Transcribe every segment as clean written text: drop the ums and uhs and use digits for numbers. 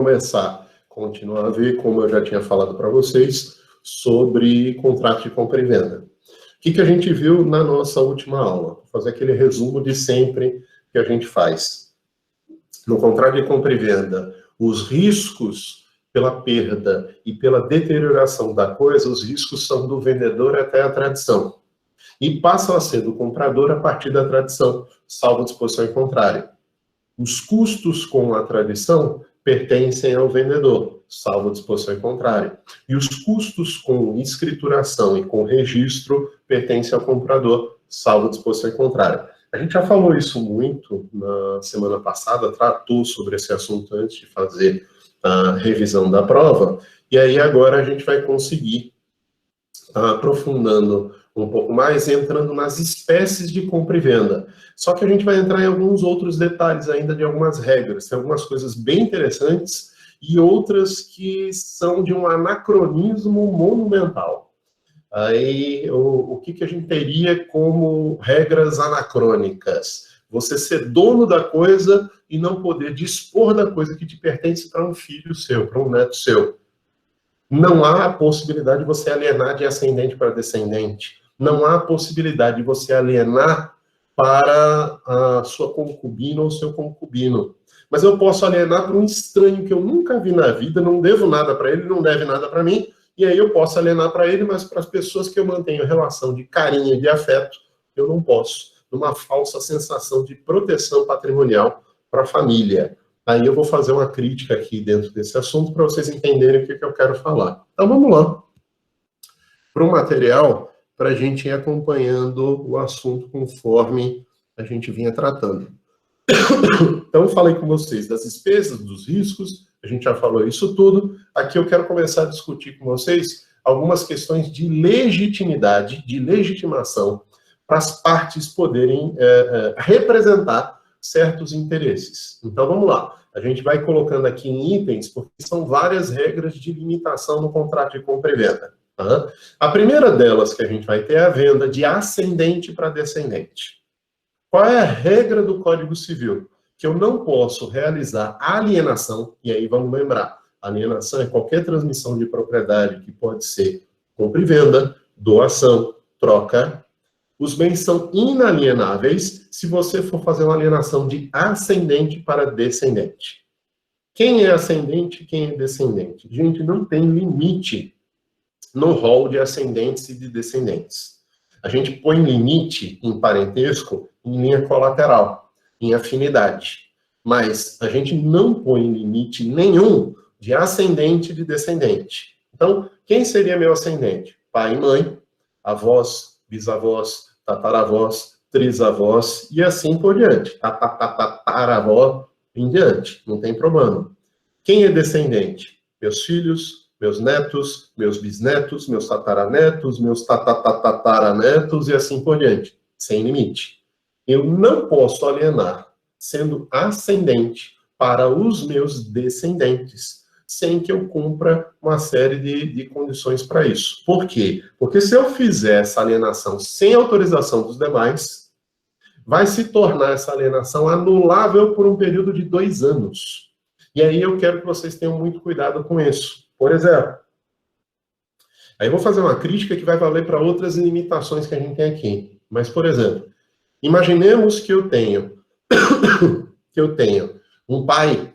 começar, continuar a ver, como eu já tinha falado para vocês, sobre contrato de compra e venda. O que a gente viu na nossa última aula? Vou fazer aquele resumo de sempre que a gente faz. No contrato de compra e venda, os riscos pela perda e pela deterioração da coisa, os riscos são do vendedor até a tradição. E passam a ser do comprador a partir da tradição, salvo disposição em contrário. Os custos com a tradição pertencem ao vendedor, salvo disposição em contrário. E os custos com escrituração e com registro pertencem ao comprador, salvo disposição em contrário. A gente já falou isso muito na semana passada, tratou sobre esse assunto antes de fazer a revisão da prova, e aí agora a gente vai conseguir, aprofundando um pouco mais, entrando nas espécies de compra e venda. Só que a gente vai entrar em alguns outros detalhes ainda de algumas regras. Tem algumas coisas bem interessantes e outras que são de um anacronismo monumental. Aí, o que a gente teria como regras anacrônicas? Você ser dono da coisa e não poder dispor da coisa que te pertence para um filho seu, para um neto seu. Não há a possibilidade de você alienar de ascendente para descendente. Não há a possibilidade de você alienar para a sua concubina ou seu concubino. Mas eu posso alienar para um estranho que eu nunca vi na vida, não devo nada para ele, não deve nada para mim, e aí eu posso alienar para ele, mas para as pessoas que eu mantenho relação de carinho e de afeto, eu não posso. Numa falsa sensação de proteção patrimonial para a família. Aí eu vou fazer uma crítica aqui dentro desse assunto para vocês entenderem o que eu quero falar. Então vamos lá. Para o material, para a gente ir acompanhando o assunto conforme a gente vinha tratando. Então eu falei com vocês das despesas, dos riscos, a gente já falou isso tudo. Aqui eu quero começar a discutir com vocês algumas questões de legitimidade, de legitimação, para as partes poderem representar certos interesses. Então, vamos lá. A gente vai colocando aqui em itens, porque são várias regras de limitação no contrato de compra e venda. Tá? A primeira delas que a gente vai ter é a venda de ascendente para descendente. Qual é a regra do Código Civil? Que eu não posso realizar alienação, e aí vamos lembrar, alienação é qualquer transmissão de propriedade que pode ser compra e venda, doação, troca. Os bens são inalienáveis se você for fazer uma alienação de ascendente para descendente. Quem é ascendente, quem é descendente? Gente, não tem limite no rol de ascendentes e de descendentes. A gente põe limite em parentesco em linha colateral, em afinidade. Mas a gente não põe limite nenhum de ascendente e de descendente. Então, quem seria meu ascendente? Pai e mãe, avós, bisavós, tataravós, trisavós e assim por diante. Tataravó em diante, não tem problema. Quem é descendente? Meus filhos, meus netos, meus bisnetos, meus tataranetos, meus tatataranetos e assim por diante. Sem limite. Eu não posso alienar sendo ascendente para os meus descendentes, sem que eu cumpra uma série de condições para isso. Por quê? Porque se eu fizer essa alienação sem autorização dos demais, vai se tornar essa alienação anulável por um período de 2 anos. E aí eu quero que vocês tenham muito cuidado com isso. Por exemplo, aí eu vou fazer uma crítica que vai valer para outras limitações que a gente tem aqui. Mas, por exemplo, imaginemos que eu tenho um pai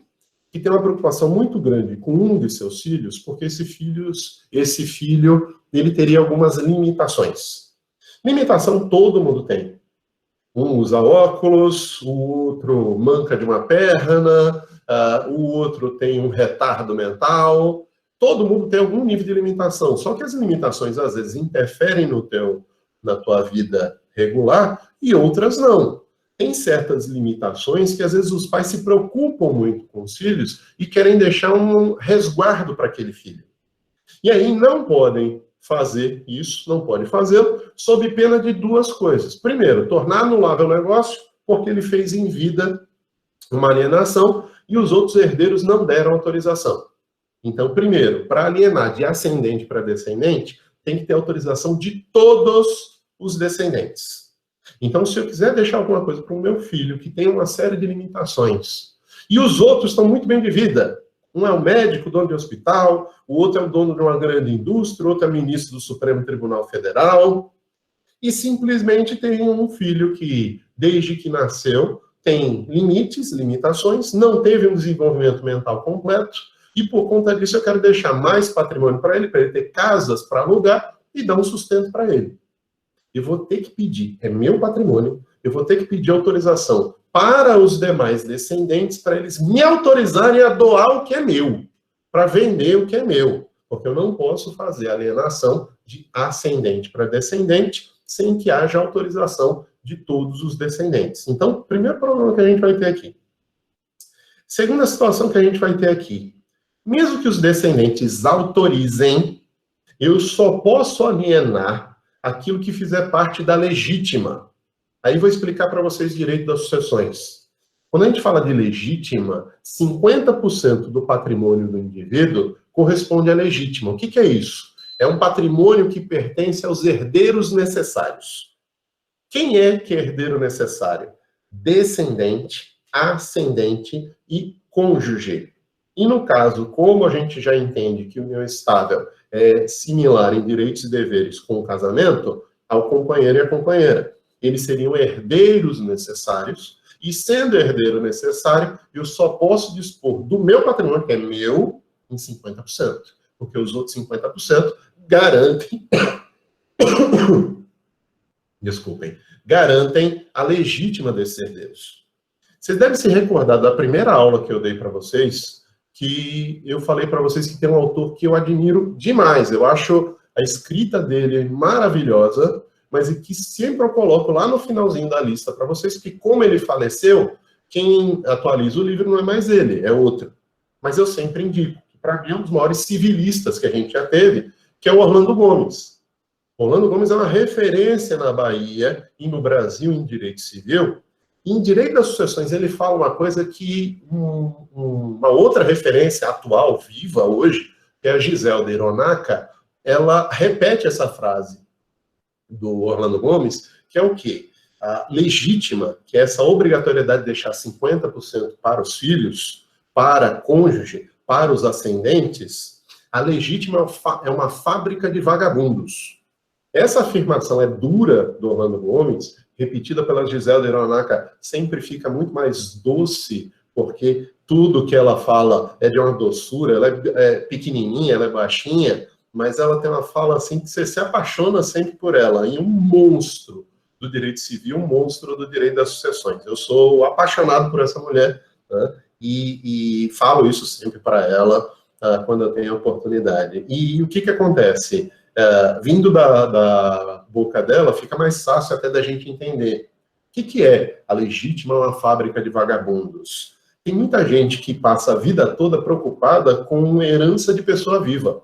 que tem uma preocupação muito grande com um de seus filhos, porque esse filho, ele teria algumas limitações. Limitação todo mundo tem. Um usa óculos, o outro manca de uma perna, o outro tem um retardo mental. Todo mundo tem algum nível de limitação. Só que as limitações, às vezes, interferem na tua vida regular e outras não. Tem certas limitações que, às vezes, os pais se preocupam muito com os filhos e querem deixar um resguardo para aquele filho. E aí não podem fazer isso, não podem fazê-lo, sob pena de 2 coisas. Primeiro, tornar anulável o negócio, porque ele fez em vida uma alienação e os outros herdeiros não deram autorização. Então, primeiro, para alienar de ascendente para descendente, tem que ter autorização de todos os descendentes. Então, se eu quiser deixar alguma coisa para o meu filho que tem uma série de limitações, e os outros estão muito bem de vida, Um é o médico, dono de hospital, o outro é o dono de uma grande indústria, o outro é ministro do Supremo Tribunal Federal, e simplesmente tem um filho que, desde que nasceu, tem limites, limitações, não teve um desenvolvimento mental completo, e por conta disso eu quero deixar mais patrimônio para ele ter casas para alugar e dar um sustento para ele. Eu vou ter que pedir, é meu patrimônio, eu vou ter que pedir autorização para os demais descendentes, para eles me autorizarem a doar o que é meu, para vender o que é meu, porque eu não posso fazer alienação de ascendente para descendente sem que haja autorização de todos os descendentes. Então, primeiro problema que a gente vai ter aqui. Segunda situação que a gente vai ter aqui. Mesmo que os descendentes autorizem, eu só posso alienar aquilo que fizer parte da legítima. Aí vou explicar para vocês direito das sucessões. Quando a gente fala de legítima, 50% do patrimônio do indivíduo corresponde à legítima. O que é isso? É um patrimônio que pertence aos herdeiros necessários. Quem é que é herdeiro necessário? Descendente, ascendente e cônjuge. E no caso, como a gente já entende que união estável é similar em direitos e deveres com o casamento, ao companheiro e à companheira. Eles seriam herdeiros necessários, e sendo herdeiro necessário, eu só posso dispor do meu patrimônio, que é meu, em 50%, porque os outros 50% garantem, desculpem, garantem a legítima desses herdeiros. Vocês devem se recordar da primeira aula que eu dei para vocês, que eu falei para vocês que tem um autor que eu admiro demais, eu acho a escrita dele maravilhosa, mas que sempre eu coloco lá no finalzinho da lista para vocês, que como ele faleceu, quem atualiza o livro não é mais ele, é outro. Mas eu sempre indico, que para mim é um dos maiores civilistas que a gente já teve, que é o Orlando Gomes. Orlando Gomes é uma referência na Bahia e no Brasil em direito civil. Em direito das sucessões, ele fala uma coisa que uma outra referência atual, viva hoje, que é a Giselda Hironaka, ela repete essa frase do Orlando Gomes, que é o quê? A legítima, que é essa obrigatoriedade de deixar 50% para os filhos, para cônjuge, para os ascendentes, a legítima é uma fábrica de vagabundos. Essa afirmação é dura do Orlando Gomes, repetida pela Giselda Hironaka, sempre fica muito mais doce, porque tudo que ela fala é de uma doçura, ela é pequenininha, ela é baixinha, mas ela tem uma fala assim que você se apaixona sempre por ela, e um monstro do direito civil, um monstro do direito das sucessões. Eu sou apaixonado por essa mulher, né? E falo isso sempre para ela quando eu tenho a oportunidade. E o que acontece? Vindo da boca dela, fica mais fácil até da gente entender. O que é a legítima uma fábrica de vagabundos? Tem muita gente que passa a vida toda preocupada com herança de pessoa viva.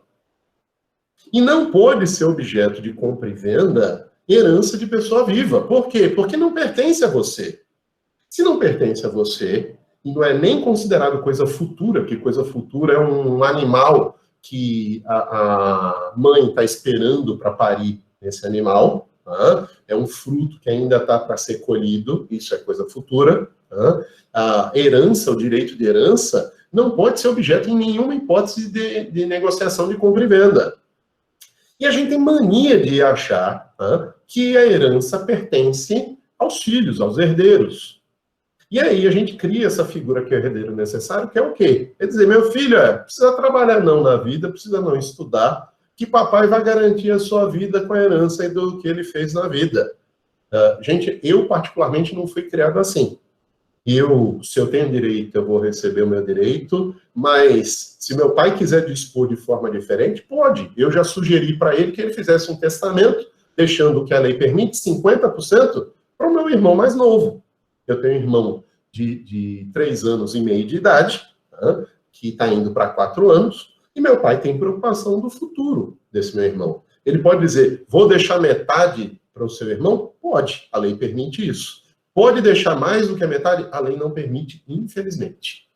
E não pode ser objeto de compra e venda herança de pessoa viva. Por quê? Porque não pertence a você. Se não pertence a você, e não é nem considerado coisa futura, porque coisa futura é um animal que a mãe está esperando para parir esse animal, tá? É um fruto que ainda está para ser colhido, isso é coisa futura. Tá? A herança, o direito de herança, não pode ser objeto em nenhuma hipótese de negociação de compra e venda. E a gente tem mania de achar que a herança pertence aos filhos, aos herdeiros. E aí a gente cria essa figura que é o herdeiro necessário, que é o quê? Quer dizer, meu filho, precisa trabalhar não na vida, precisa não estudar, que papai vai garantir a sua vida com a herança do que ele fez na vida. Gente, eu particularmente não fui criado assim. Se eu tenho direito, eu vou receber o meu direito, mas se meu pai quiser dispor de forma diferente, pode. Eu já sugeri para ele que ele fizesse um testamento, deixando o que a lei permite, 50%, para o meu irmão mais novo. Eu tenho um irmão de 3 anos e meio de idade, que está indo para 4 anos, e meu pai tem preocupação do futuro desse meu irmão. Ele pode dizer, vou deixar metade para o seu irmão? Pode, a lei permite isso. Pode deixar mais do que a metade? A lei não permite, infelizmente.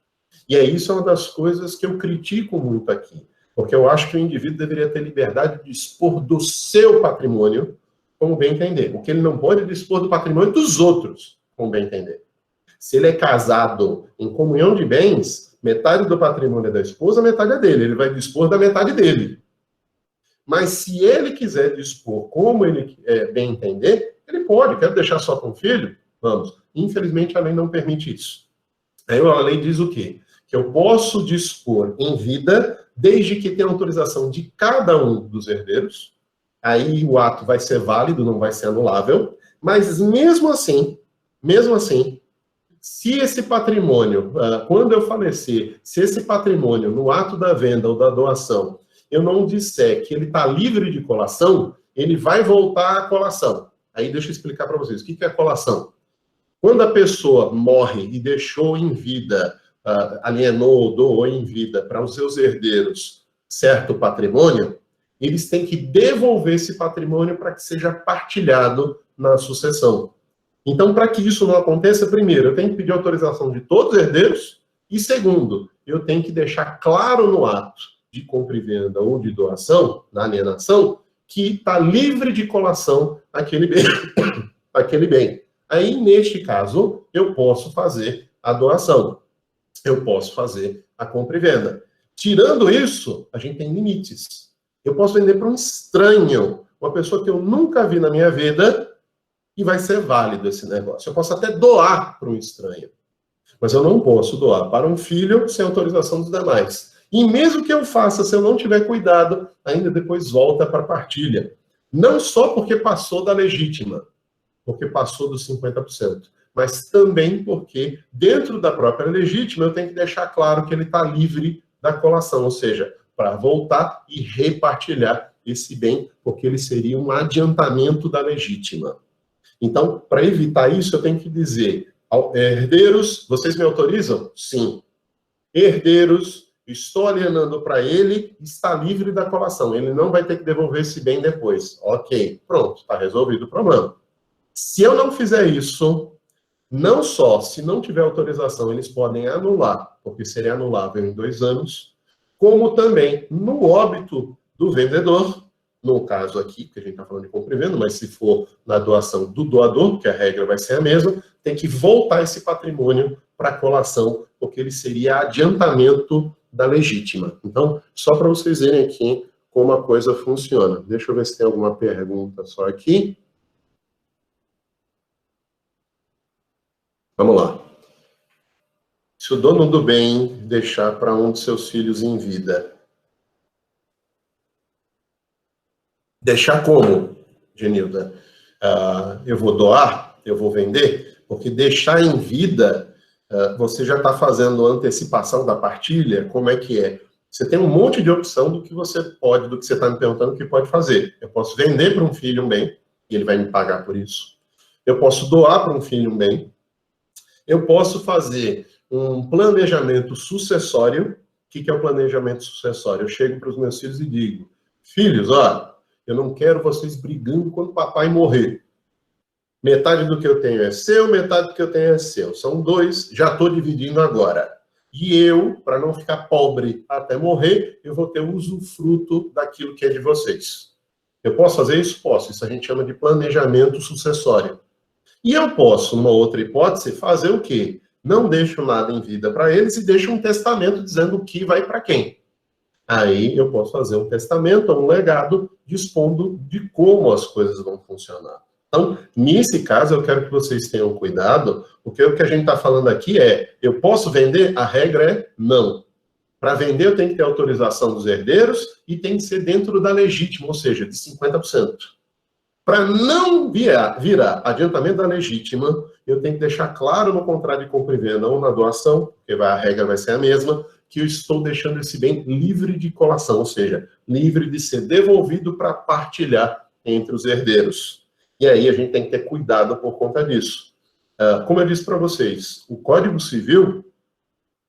E isso é uma das coisas que eu critico muito aqui, porque eu acho que o indivíduo deveria ter liberdade de dispor do seu patrimônio, como bem entender. O que ele não pode dispor do patrimônio dos outros, como bem entender. Se ele é casado em comunhão de bens, metade do patrimônio é da esposa, metade é dele. Ele vai dispor da metade dele. Mas se ele quiser dispor como ele bem entender, ele pode. Quer deixar só com o filho? Vamos. Infelizmente, a lei não permite isso. Aí a lei diz o quê? Que eu posso dispor em vida, desde que tenha autorização de cada um dos herdeiros. Aí o ato vai ser válido, não vai ser anulável. Mas mesmo assim, se esse patrimônio, quando eu falecer, se esse patrimônio, no ato da venda ou da doação, eu não disser que ele está livre de colação, ele vai voltar à colação. Aí deixa eu explicar para vocês. O que é colação? Quando a pessoa morre e deixou em vida, alienou, doou em vida para os seus herdeiros certo patrimônio, eles têm que devolver esse patrimônio para que seja partilhado na sucessão. Então, para que isso não aconteça, primeiro, eu tenho que pedir autorização de todos os herdeiros, e segundo, eu tenho que deixar claro no ato de compra e venda ou de doação, na alienação, que está livre de colação aquele bem. aquele bem. Aí, neste caso, eu posso fazer a doação. Eu posso fazer a compra e venda. Tirando isso, a gente tem limites. Eu posso vender para um estranho, uma pessoa que eu nunca vi na minha vida, e vai ser válido esse negócio. Eu posso até doar para um estranho, mas eu não posso doar para um filho sem autorização dos demais. E mesmo que eu faça, se eu não tiver cuidado, ainda depois volta para a partilha. Não só porque passou da legítima, porque passou dos 50%, mas também porque, dentro da própria legítima, eu tenho que deixar claro que ele está livre da colação, ou seja, para voltar e repartilhar esse bem, porque ele seria um adiantamento da legítima. Então, para evitar isso, eu tenho que dizer, herdeiros, vocês me autorizam? Sim. Herdeiros, estou alienando para ele, está livre da colação, ele não vai ter que devolver esse bem depois. Ok, pronto, está resolvido o problema. Se eu não fizer isso, não só se não tiver autorização, eles podem anular, porque seria anulável em 2 anos, como também no óbito do vendedor, no caso aqui, que a gente está falando de compra e venda, mas se for na doação do doador, que a regra vai ser a mesma, tem que voltar esse patrimônio para a colação, porque ele seria adiantamento da legítima. Então, só para vocês verem aqui como a coisa funciona. Deixa eu ver se tem alguma pergunta só aqui. Vamos lá. Se o dono do bem deixar para um de seus filhos em vida, deixar como, Genilda? Eu vou doar? Eu vou vender? Porque deixar em vida, você já está fazendo antecipação da partilha? Como é que é? Você tem um monte de opção do que você pode, do que você está me perguntando que pode fazer. Eu posso vender para um filho um bem, e ele vai me pagar por isso. Eu posso doar para um filho um bem. Eu posso fazer um planejamento sucessório. O que é o planejamento sucessório? Eu chego para os meus filhos e digo, filhos, ó, eu não quero vocês brigando quando o papai morrer. Metade do que eu tenho é seu, metade do que eu tenho é seu. São 2, já estou dividindo agora. E eu, para não ficar pobre até morrer, eu vou ter usufruto daquilo que é de vocês. Eu posso fazer isso? Posso. Isso a gente chama de planejamento sucessório. E eu posso, numa outra hipótese, fazer o quê? Não deixo nada em vida para eles e deixo um testamento dizendo o que vai para quem. Aí eu posso fazer um testamento, um legado, dispondo de como as coisas vão funcionar. Então, nesse caso, eu quero que vocês tenham cuidado, porque o que a gente está falando aqui é, eu posso vender? A regra é não. Para vender, eu tenho que ter autorização dos herdeiros e tem que ser dentro da legítima, ou seja, de 50%. Para não virar adiantamento da legítima, eu tenho que deixar claro no contrato de compra e venda ou na doação, porque a regra vai ser a mesma, que eu estou deixando esse bem livre de colação, ou seja, livre de ser devolvido para partilhar entre os herdeiros. E aí a gente tem que ter cuidado por conta disso. Como eu disse para vocês, o Código Civil,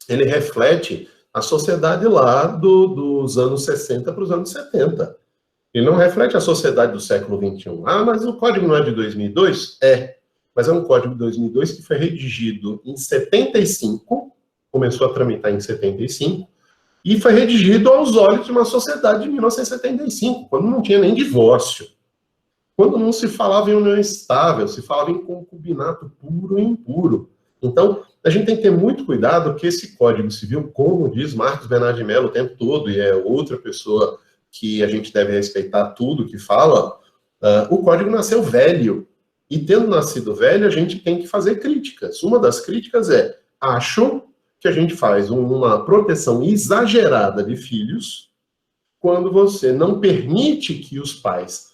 ele reflete a sociedade lá dos anos 60 para os anos 70. Ele não reflete a sociedade do século XXI. Ah, mas o código não é de 2002? É. Mas é um código de 2002 que foi redigido em 75, começou a tramitar em 75, e foi redigido aos olhos de uma sociedade de 1975, quando não tinha nem divórcio. Quando não se falava em união estável, se falava em concubinato puro e impuro. Então, a gente tem que ter muito cuidado que esse Código Civil, como diz Marcos Bernardo de Mello o tempo todo, e é outra pessoa que a gente deve respeitar tudo que fala, o Código nasceu velho. E tendo nascido velho, a gente tem que fazer críticas. Uma das críticas é, acho que a gente faz uma proteção exagerada de filhos quando você não permite que os pais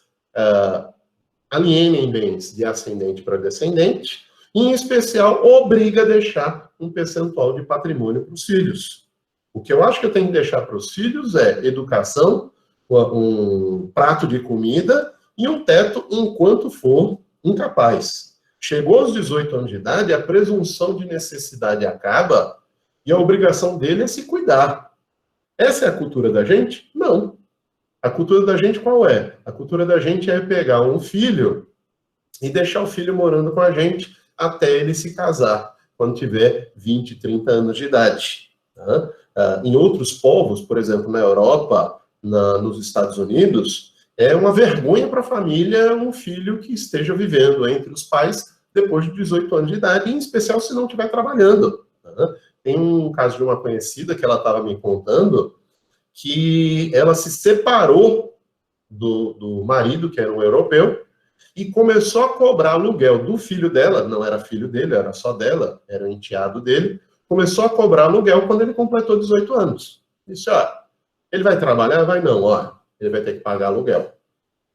alienem bens de ascendente para descendente, e, em especial, obriga a deixar um percentual de patrimônio para os filhos. O que eu acho que eu tenho que deixar para os filhos é educação, um prato de comida e um teto enquanto for incapaz. Chegou aos 18 anos de idade, a presunção de necessidade acaba e a obrigação dele é se cuidar. Essa é a cultura da gente? Não. A cultura da gente qual é? A cultura da gente é pegar um filho e deixar o filho morando com a gente até ele se casar, quando tiver 20, 30 anos de idade. Em outros povos, por exemplo, na Europa, nos Estados Unidos, é uma vergonha para a família um filho que esteja vivendo entre os pais depois de 18 anos de idade, em especial se não estiver trabalhando. Tem um caso de uma conhecida que ela estava me contando, que ela se separou do marido, que era um europeu, e começou a cobrar aluguel do filho dela, não era filho dele, era só dela, era o enteado dele, começou a cobrar aluguel quando ele completou 18 anos. Disse, ele vai trabalhar? Vai não, ele vai ter que pagar aluguel.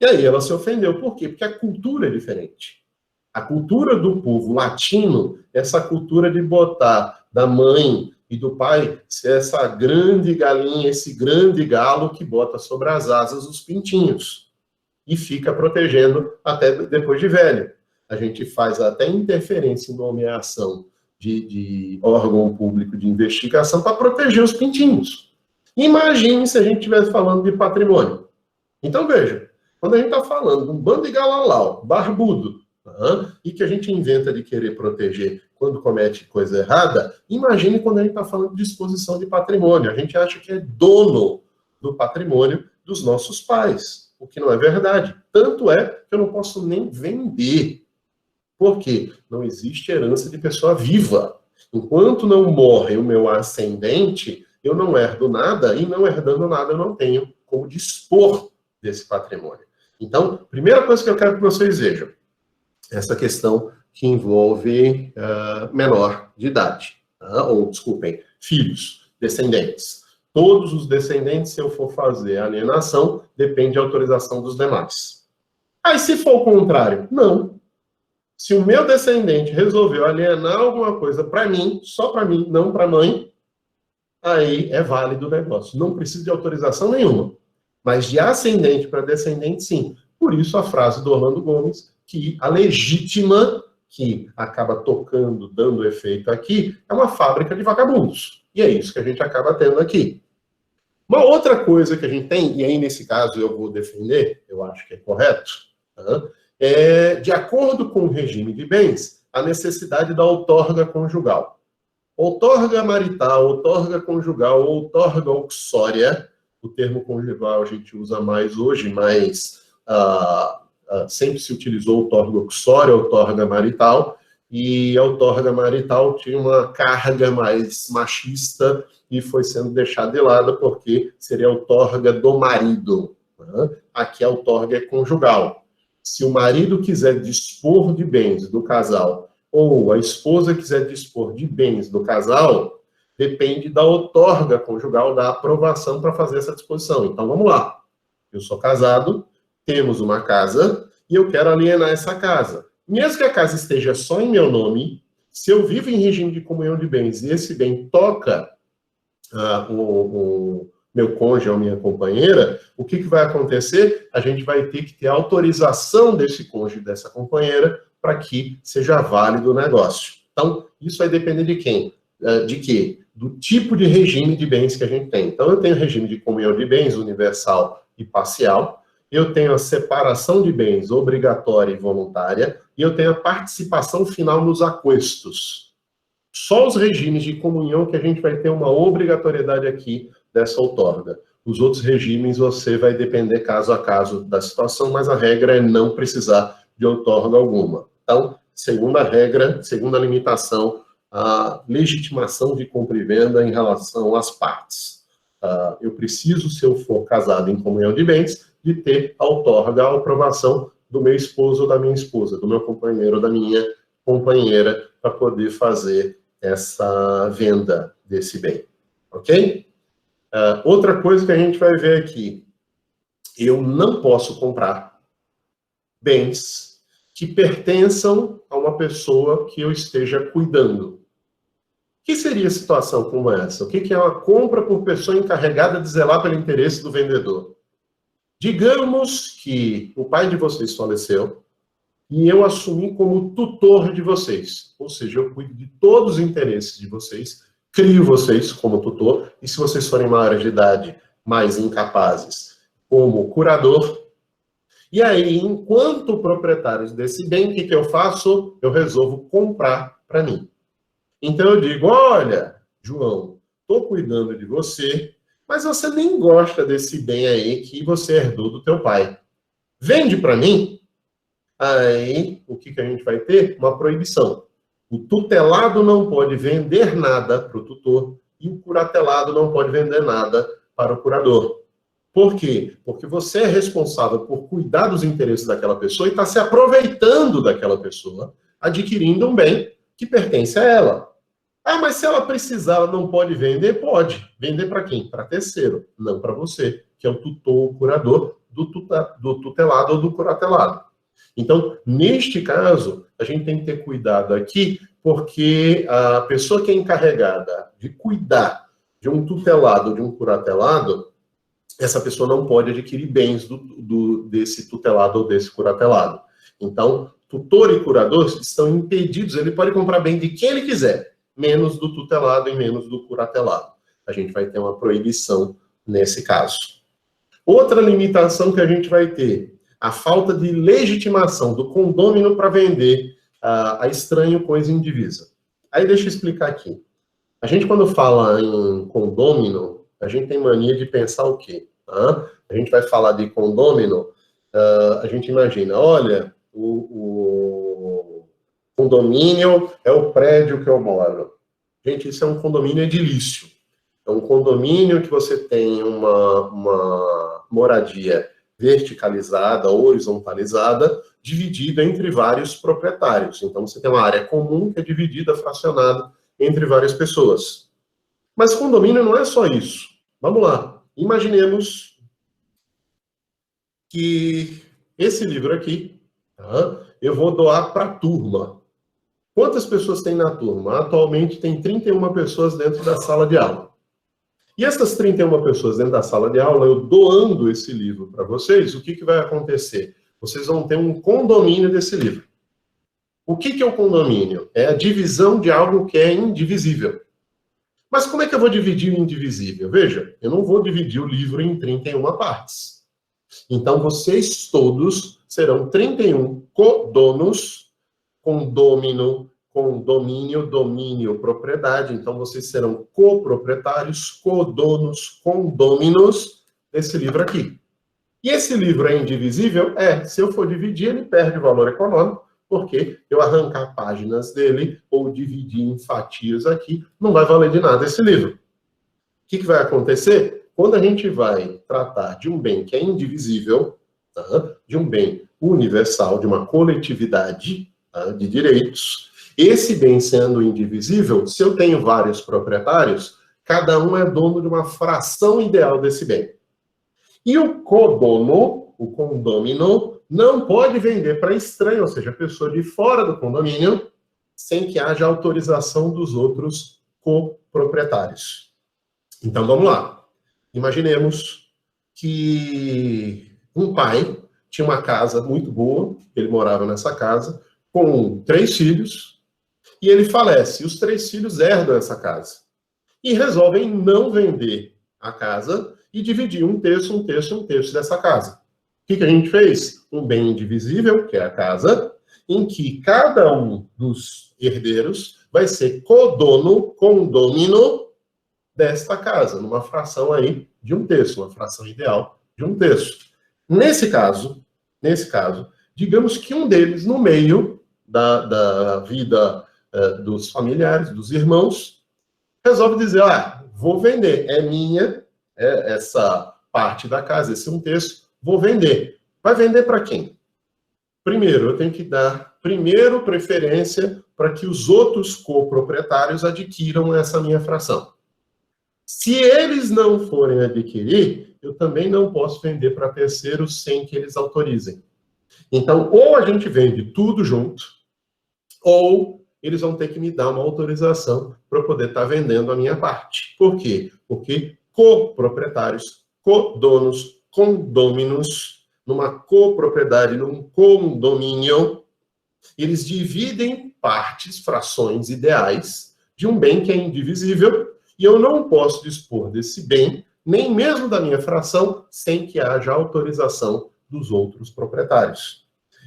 E aí ela se ofendeu, por quê? Porque a cultura é diferente. A cultura do povo latino, essa cultura de botar da mãe e do pai ser essa grande galinha, esse grande galo que bota sobre as asas os pintinhos e fica protegendo até depois de velho. A gente faz até interferência em nomeação de órgão público de investigação para proteger os pintinhos. Imagine se a gente estivesse falando de patrimônio. Então, veja, quando a gente está falando de um bando de galalau, barbudo, e que a gente inventa de querer proteger quando comete coisa errada, imagine quando a gente está falando de disposição de patrimônio. A gente acha que é dono do patrimônio dos nossos pais, o que não é verdade. Tanto é que eu não posso nem vender. Por quê? Não existe herança de pessoa viva. Enquanto não morre o meu ascendente, eu não herdo nada, e não herdando nada eu não tenho como dispor desse patrimônio. Então, primeira coisa que eu quero que vocês vejam, essa questão que envolve menor de idade, ou, desculpem, filhos, descendentes. Todos os descendentes, se eu for fazer alienação, depende da autorização dos demais. Aí, se for o contrário, não. Se o meu descendente resolveu alienar alguma coisa para mim, só para mim, não para a mãe, aí é válido o negócio. Não precisa de autorização nenhuma. Mas de ascendente para descendente, sim. Por isso a frase do Orlando Gomes, que a legítima, que acaba tocando, dando efeito aqui, é uma fábrica de vagabundos. E é isso que a gente acaba tendo aqui. Uma outra coisa que a gente tem, e aí nesse caso eu vou defender, eu acho que é correto, é, de acordo com o regime de bens, a necessidade da outorga conjugal. Outorga marital, outorga conjugal, outorga uxória, o termo conjugal a gente usa mais hoje, mas sempre se utilizou outorga uxória, outorga marital, e a outorga marital tinha uma carga mais machista e foi sendo deixada de lado porque seria a outorga do marido. Aqui a outorga é conjugal. Se o marido quiser dispor de bens do casal, ou a esposa quiser dispor de bens do casal, depende da outorga conjugal, da aprovação para fazer essa disposição. Então, vamos lá. Eu sou casado, temos uma casa, e eu quero alienar essa casa. Mesmo que a casa esteja só em meu nome, se eu vivo em regime de comunhão de bens, e esse bem toca o meu cônjuge ou minha companheira, o que vai acontecer? A gente vai ter que ter autorização desse cônjuge, dessa companheira, para que seja válido o negócio. Então, isso vai depender de quem? De quê? Do tipo de regime de bens que a gente tem. Então, eu tenho regime de comunhão de bens universal e parcial, eu tenho a separação de bens obrigatória e voluntária, e eu tenho a participação final nos aquestos. Só os regimes de comunhão que a gente vai ter uma obrigatoriedade aqui dessa outorga. Os outros regimes você vai depender caso a caso da situação, mas a regra é não precisar de outorga alguma. Então, segunda regra, segunda limitação a legitimação de compra e venda em relação às partes. Eu preciso, se eu for casado em comunhão de bens, de ter a outorga, a aprovação do meu esposo ou da minha esposa, do meu companheiro ou da minha companheira, para poder fazer essa venda desse bem. Ok? Outra coisa que a gente vai ver aqui, eu não posso comprar bens que pertençam a uma pessoa que eu esteja cuidando. O que seria situação como essa? O que é uma compra por pessoa encarregada de zelar pelo interesse do vendedor? Digamos que o pai de vocês faleceu e eu assumi como tutor de vocês. Ou seja, eu cuido de todos os interesses de vocês, crio vocês como tutor, e se vocês forem maiores de idade, mais incapazes, como curador. E aí, enquanto proprietários desse bem, o que eu faço? Eu resolvo comprar para mim. Então eu digo, olha, João, estou cuidando de você, mas você nem gosta desse bem aí que você herdou do teu pai. Vende para mim? Aí, o que a gente vai ter? Uma proibição. O tutelado não pode vender nada para o tutor e o curatelado não pode vender nada para o curador. Por quê? Porque você é responsável por cuidar dos interesses daquela pessoa e está se aproveitando daquela pessoa, adquirindo um bem que pertence a ela. Mas se ela precisar, ela não pode vender? Pode. Vender para quem? Para terceiro, não para você, que é o tutor, o curador do tutelado ou do curatelado. Então, neste caso, a gente tem que ter cuidado aqui, porque a pessoa que é encarregada de cuidar de um tutelado ou de um curatelado, essa pessoa não pode adquirir bens desse tutelado ou desse curatelado. Então, tutor e curador estão impedidos, ele pode comprar bem de quem ele quiser, menos do tutelado e menos do curatelado. A gente vai ter uma proibição nesse caso. Outra limitação que a gente vai ter, a falta de legitimação do condômino para vender a estranho coisa indivisa. Aí deixa eu explicar aqui. A gente, quando fala em condômino, a gente tem mania de pensar o quê? A gente vai falar de condômino, a gente imagina, olha, o condomínio é o prédio que eu moro. Gente, isso é um condomínio edilício. É um condomínio que você tem uma moradia verticalizada, horizontalizada, dividida entre vários proprietários. Então, você tem uma área comum que é dividida, fracionada entre várias pessoas. Mas condomínio não é só isso. Vamos lá. Imaginemos que esse livro aqui, eu vou doar para a turma. Quantas pessoas tem na turma? Atualmente tem 31 pessoas dentro da sala de aula. E essas 31 pessoas dentro da sala de aula, eu doando esse livro para vocês, o que vai acontecer? Vocês vão ter um condomínio desse livro. O que é o condomínio? É a divisão de algo que é indivisível. Mas como é que eu vou dividir o indivisível? Veja, eu não vou dividir o livro em 31 partes. Então, vocês todos serão 31 codonos, condômino, condomínio, domínio, propriedade. Então, vocês serão coproprietários, codonos, condôminos desse livro aqui. E esse livro é indivisível? Se eu for dividir, ele perde valor econômico, porque eu arrancar páginas dele ou dividir em fatias aqui, não vai valer de nada esse livro. O que vai acontecer? Quando a gente vai tratar de um bem que é indivisível, de um bem universal, de uma coletividade de direitos, esse bem sendo indivisível, se eu tenho vários proprietários, cada um é dono de uma fração ideal desse bem. E o codono, o condômino, não pode vender para estranho, ou seja, pessoa de fora do condomínio, sem que haja autorização dos outros coproprietários. Então, vamos lá. Imaginemos que um pai tinha uma casa muito boa, ele morava nessa casa, com 3 filhos, e ele falece, e os 3 filhos herdam essa casa. E resolvem não vender a casa e dividir um terço dessa casa. O que a gente fez? Um bem indivisível, que é a casa, em que cada um dos herdeiros vai ser codono, condômino desta casa, numa fração aí de um terço, uma fração ideal de um terço. Nesse caso, digamos que um deles, no meio da vida dos familiares, dos irmãos, resolve dizer, vou vender, é minha, essa parte da casa, esse 1/3, vou vender. Vai vender para quem? Primeiro, eu tenho que dar preferência para que os outros coproprietários adquiram essa minha fração. Se eles não forem adquirir, eu também não posso vender para terceiros sem que eles autorizem. Então, ou a gente vende tudo junto, ou eles vão ter que me dar uma autorização para eu poder estar vendendo a minha parte. Por quê? Porque coproprietários, codonos, condôminos, numa copropriedade, num condomínio, eles dividem partes, frações ideais de um bem que é indivisível, e eu não posso dispor desse bem, nem mesmo da minha fração, sem que haja autorização dos outros proprietários.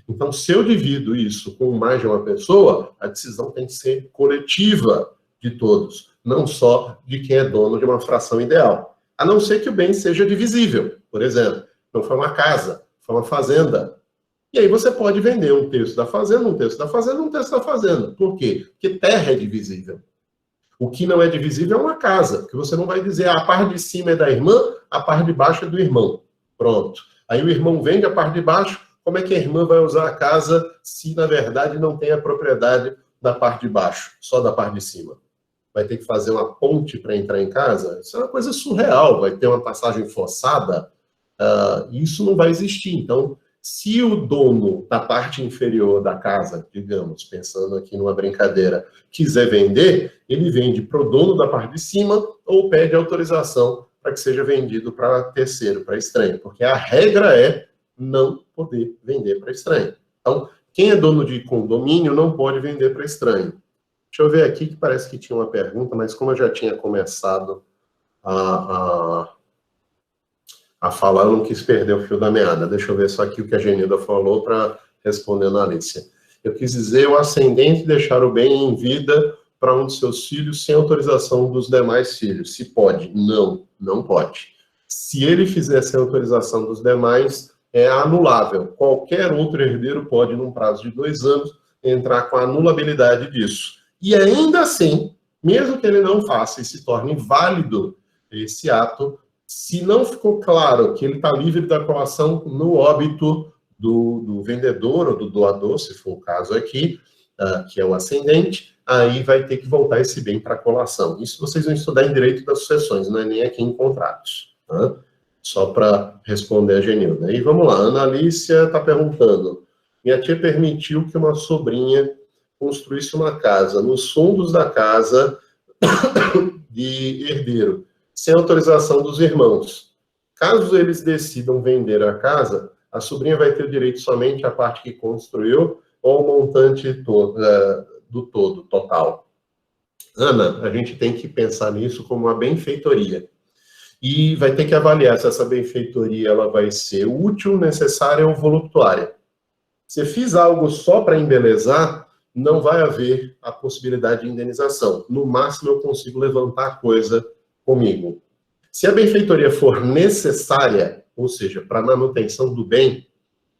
Então, se eu divido isso com mais de uma pessoa, a decisão tem que ser coletiva de todos, não só de quem é dono de uma fração ideal. A não ser que o bem seja divisível, por exemplo. Não foi uma casa, foi uma fazenda. E aí você pode vender 1/3 da fazenda, 1/3 da fazenda, 1/3 da fazenda. Por quê? Porque terra é divisível. O que não é divisível é uma casa, que você não vai dizer a parte de cima é da irmã, a parte de baixo é do irmão. Pronto. Aí o irmão vende a parte de baixo, como é que a irmã vai usar a casa se, na verdade, não tem a propriedade da parte de baixo, só da parte de cima? Vai ter que fazer uma ponte para entrar em casa? Isso é uma coisa surreal, vai ter uma passagem forçada? Isso não vai existir. Então, se o dono da parte inferior da casa, digamos, pensando aqui numa brincadeira, quiser vender, ele vende para o dono da parte de cima ou pede autorização para que seja vendido para terceiro, para estranho, porque a regra é não poder vender para estranho. Então, quem é dono de condomínio não pode vender para estranho. Deixa eu ver aqui, que parece que tinha uma pergunta, mas como eu já tinha começado a falar, eu não quis perder o fio da meada. Deixa eu ver só aqui o que a Genilda falou para responder na Alicia. Eu quis dizer, o ascendente deixar o bem em vida para um de seus filhos sem autorização dos demais filhos. Se pode? Não, não pode. Se ele fizer sem autorização dos demais, é anulável. Qualquer outro herdeiro pode, num prazo de 2 anos, entrar com a anulabilidade disso. E ainda assim, mesmo que ele não faça e se torne válido esse ato, se não ficou claro que ele está livre da coação no óbito do vendedor ou do doador, se for o caso aqui, que é o ascendente, aí vai ter que voltar esse bem para a colação. Isso vocês vão estudar em direito das sucessões, não é nem aqui em contratos. Tá? Só para responder a Genilda. E vamos lá, a Ana Alicia está perguntando, minha tia permitiu que uma sobrinha construísse uma casa nos fundos da casa de herdeiro, sem autorização dos irmãos. Caso eles decidam vender a casa, a sobrinha vai ter direito somente à parte que construiu ou ao montante do todo, total. Ana, a gente tem que pensar nisso como uma benfeitoria. E vai ter que avaliar se essa benfeitoria ela vai ser útil, necessária ou voluptuária. Se fiz algo só para embelezar, não vai haver a possibilidade de indenização. No máximo, eu consigo levantar a coisa comigo. Se a benfeitoria for necessária, ou seja, para manutenção do bem,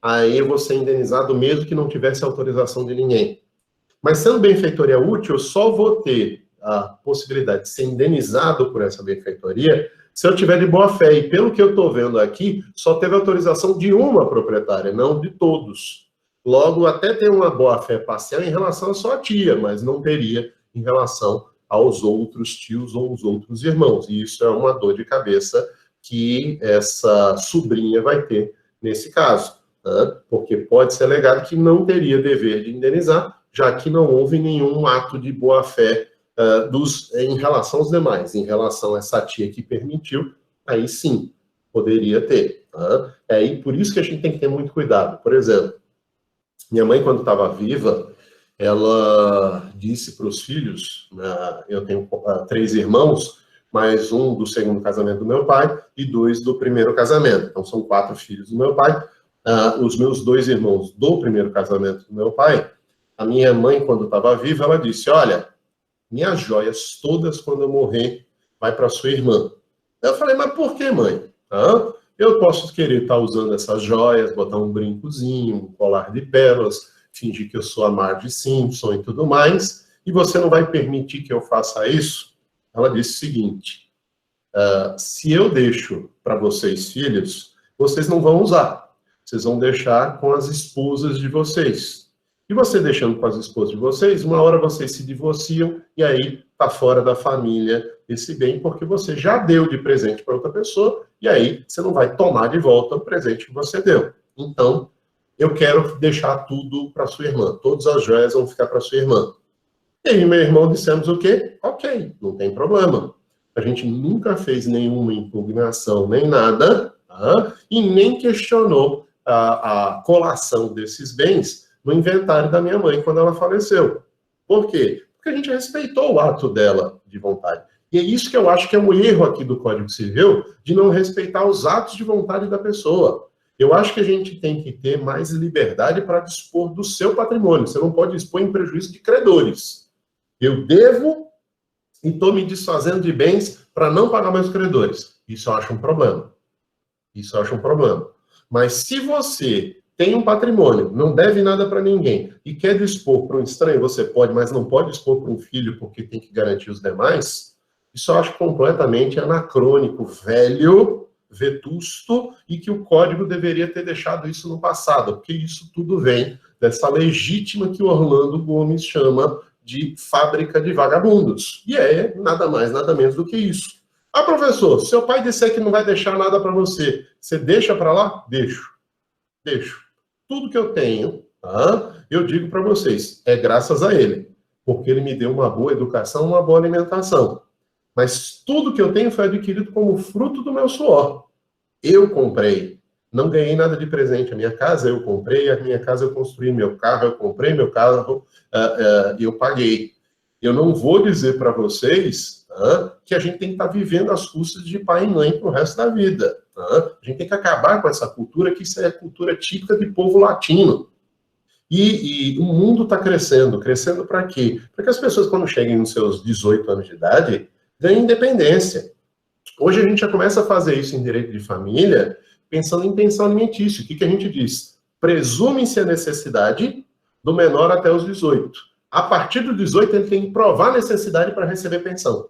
aí eu vou ser indenizado mesmo que não tivesse autorização de ninguém. Mas sendo benfeitoria útil, eu só vou ter a possibilidade de ser indenizado por essa benfeitoria se eu tiver de boa fé. E pelo que eu estou vendo aqui, só teve autorização de uma proprietária, não de todos. Logo, até tem uma boa fé parcial em relação à sua tia, mas não teria em relação aos outros tios ou os outros irmãos. E isso é uma dor de cabeça que essa sobrinha vai ter nesse caso. Né? Porque pode ser alegado que não teria dever de indenizar, já que não houve nenhum ato de boa-fé em relação aos demais. Em relação a essa tia que permitiu, aí sim, poderia ter. Tá? E por isso que a gente tem que ter muito cuidado. Por exemplo, minha mãe, quando estava viva, ela disse para os filhos, eu tenho 3 irmãos, mais um do segundo casamento do meu pai e 2 do primeiro casamento. Então, são 4 filhos do meu pai. Os meus 2 irmãos do primeiro casamento do meu pai, a minha mãe, quando estava viva, ela disse, olha, minhas joias todas, quando eu morrer, vai para sua irmã. Eu falei, mas por que, mãe? Eu posso querer estar usando essas joias, botar um brincozinho, um colar de pérolas, fingir que eu sou a Marge Simpson e tudo mais, e você não vai permitir que eu faça isso? Ela disse o seguinte, se eu deixo para vocês filhos, vocês não vão usar. Vocês vão deixar com as esposas de vocês. E você deixando com as esposas de vocês, uma hora vocês se divorciam e aí está fora da família esse bem, porque você já deu de presente para outra pessoa e aí você não vai tomar de volta o presente que você deu. Então, eu quero deixar tudo para sua irmã. Todas as joias vão ficar para sua irmã. E aí, meu irmão, dissemos o quê? Ok, não tem problema. A gente nunca fez nenhuma impugnação, nem nada, tá? E nem questionou a colação desses bens no inventário da minha mãe quando ela faleceu. Por quê? Porque a gente respeitou o ato dela de vontade. E é isso que eu acho que é um erro aqui do Código Civil, de não respeitar os atos de vontade da pessoa. Eu acho que a gente tem que ter mais liberdade para dispor do seu patrimônio. Você não pode dispor em prejuízo de credores. Eu devo e estou me desfazendo de bens para não pagar meus credores. Isso eu acho um problema. Isso eu acho um problema. Mas se você tem um patrimônio, não deve nada para ninguém, e quer dispor para um estranho, você pode, mas não pode dispor para um filho porque tem que garantir os demais, isso eu acho completamente anacrônico, velho, vetusto, e que o Código deveria ter deixado isso no passado, porque isso tudo vem dessa legítima que o Orlando Gomes chama de fábrica de vagabundos. E é nada mais, nada menos do que isso. Ah, professor, se seu pai disser que não vai deixar nada para você, você deixa para lá? Deixo. Tudo que eu tenho, tá? Eu digo para vocês, é graças a ele, porque ele me deu uma boa educação, uma boa alimentação. Mas tudo que eu tenho foi adquirido como fruto do meu suor. Eu comprei. Não ganhei nada de presente. A minha casa eu comprei, a minha casa eu construí, meu carro eu comprei, meu carro eu paguei. Eu não vou dizer para vocês que a gente tem que estar vivendo as custas de pai e mãe para o resto da vida. A gente tem que acabar com essa cultura, que isso é cultura típica de povo latino. E o mundo está crescendo. Crescendo para quê? Para que as pessoas, quando cheguem nos seus 18 anos de idade, ganhem independência. Hoje a gente já começa a fazer isso em direito de família, pensando em pensão alimentícia. O que a gente diz? Presume-se a necessidade do menor até os 18. A partir dos 18, ele tem que provar a necessidade para receber pensão.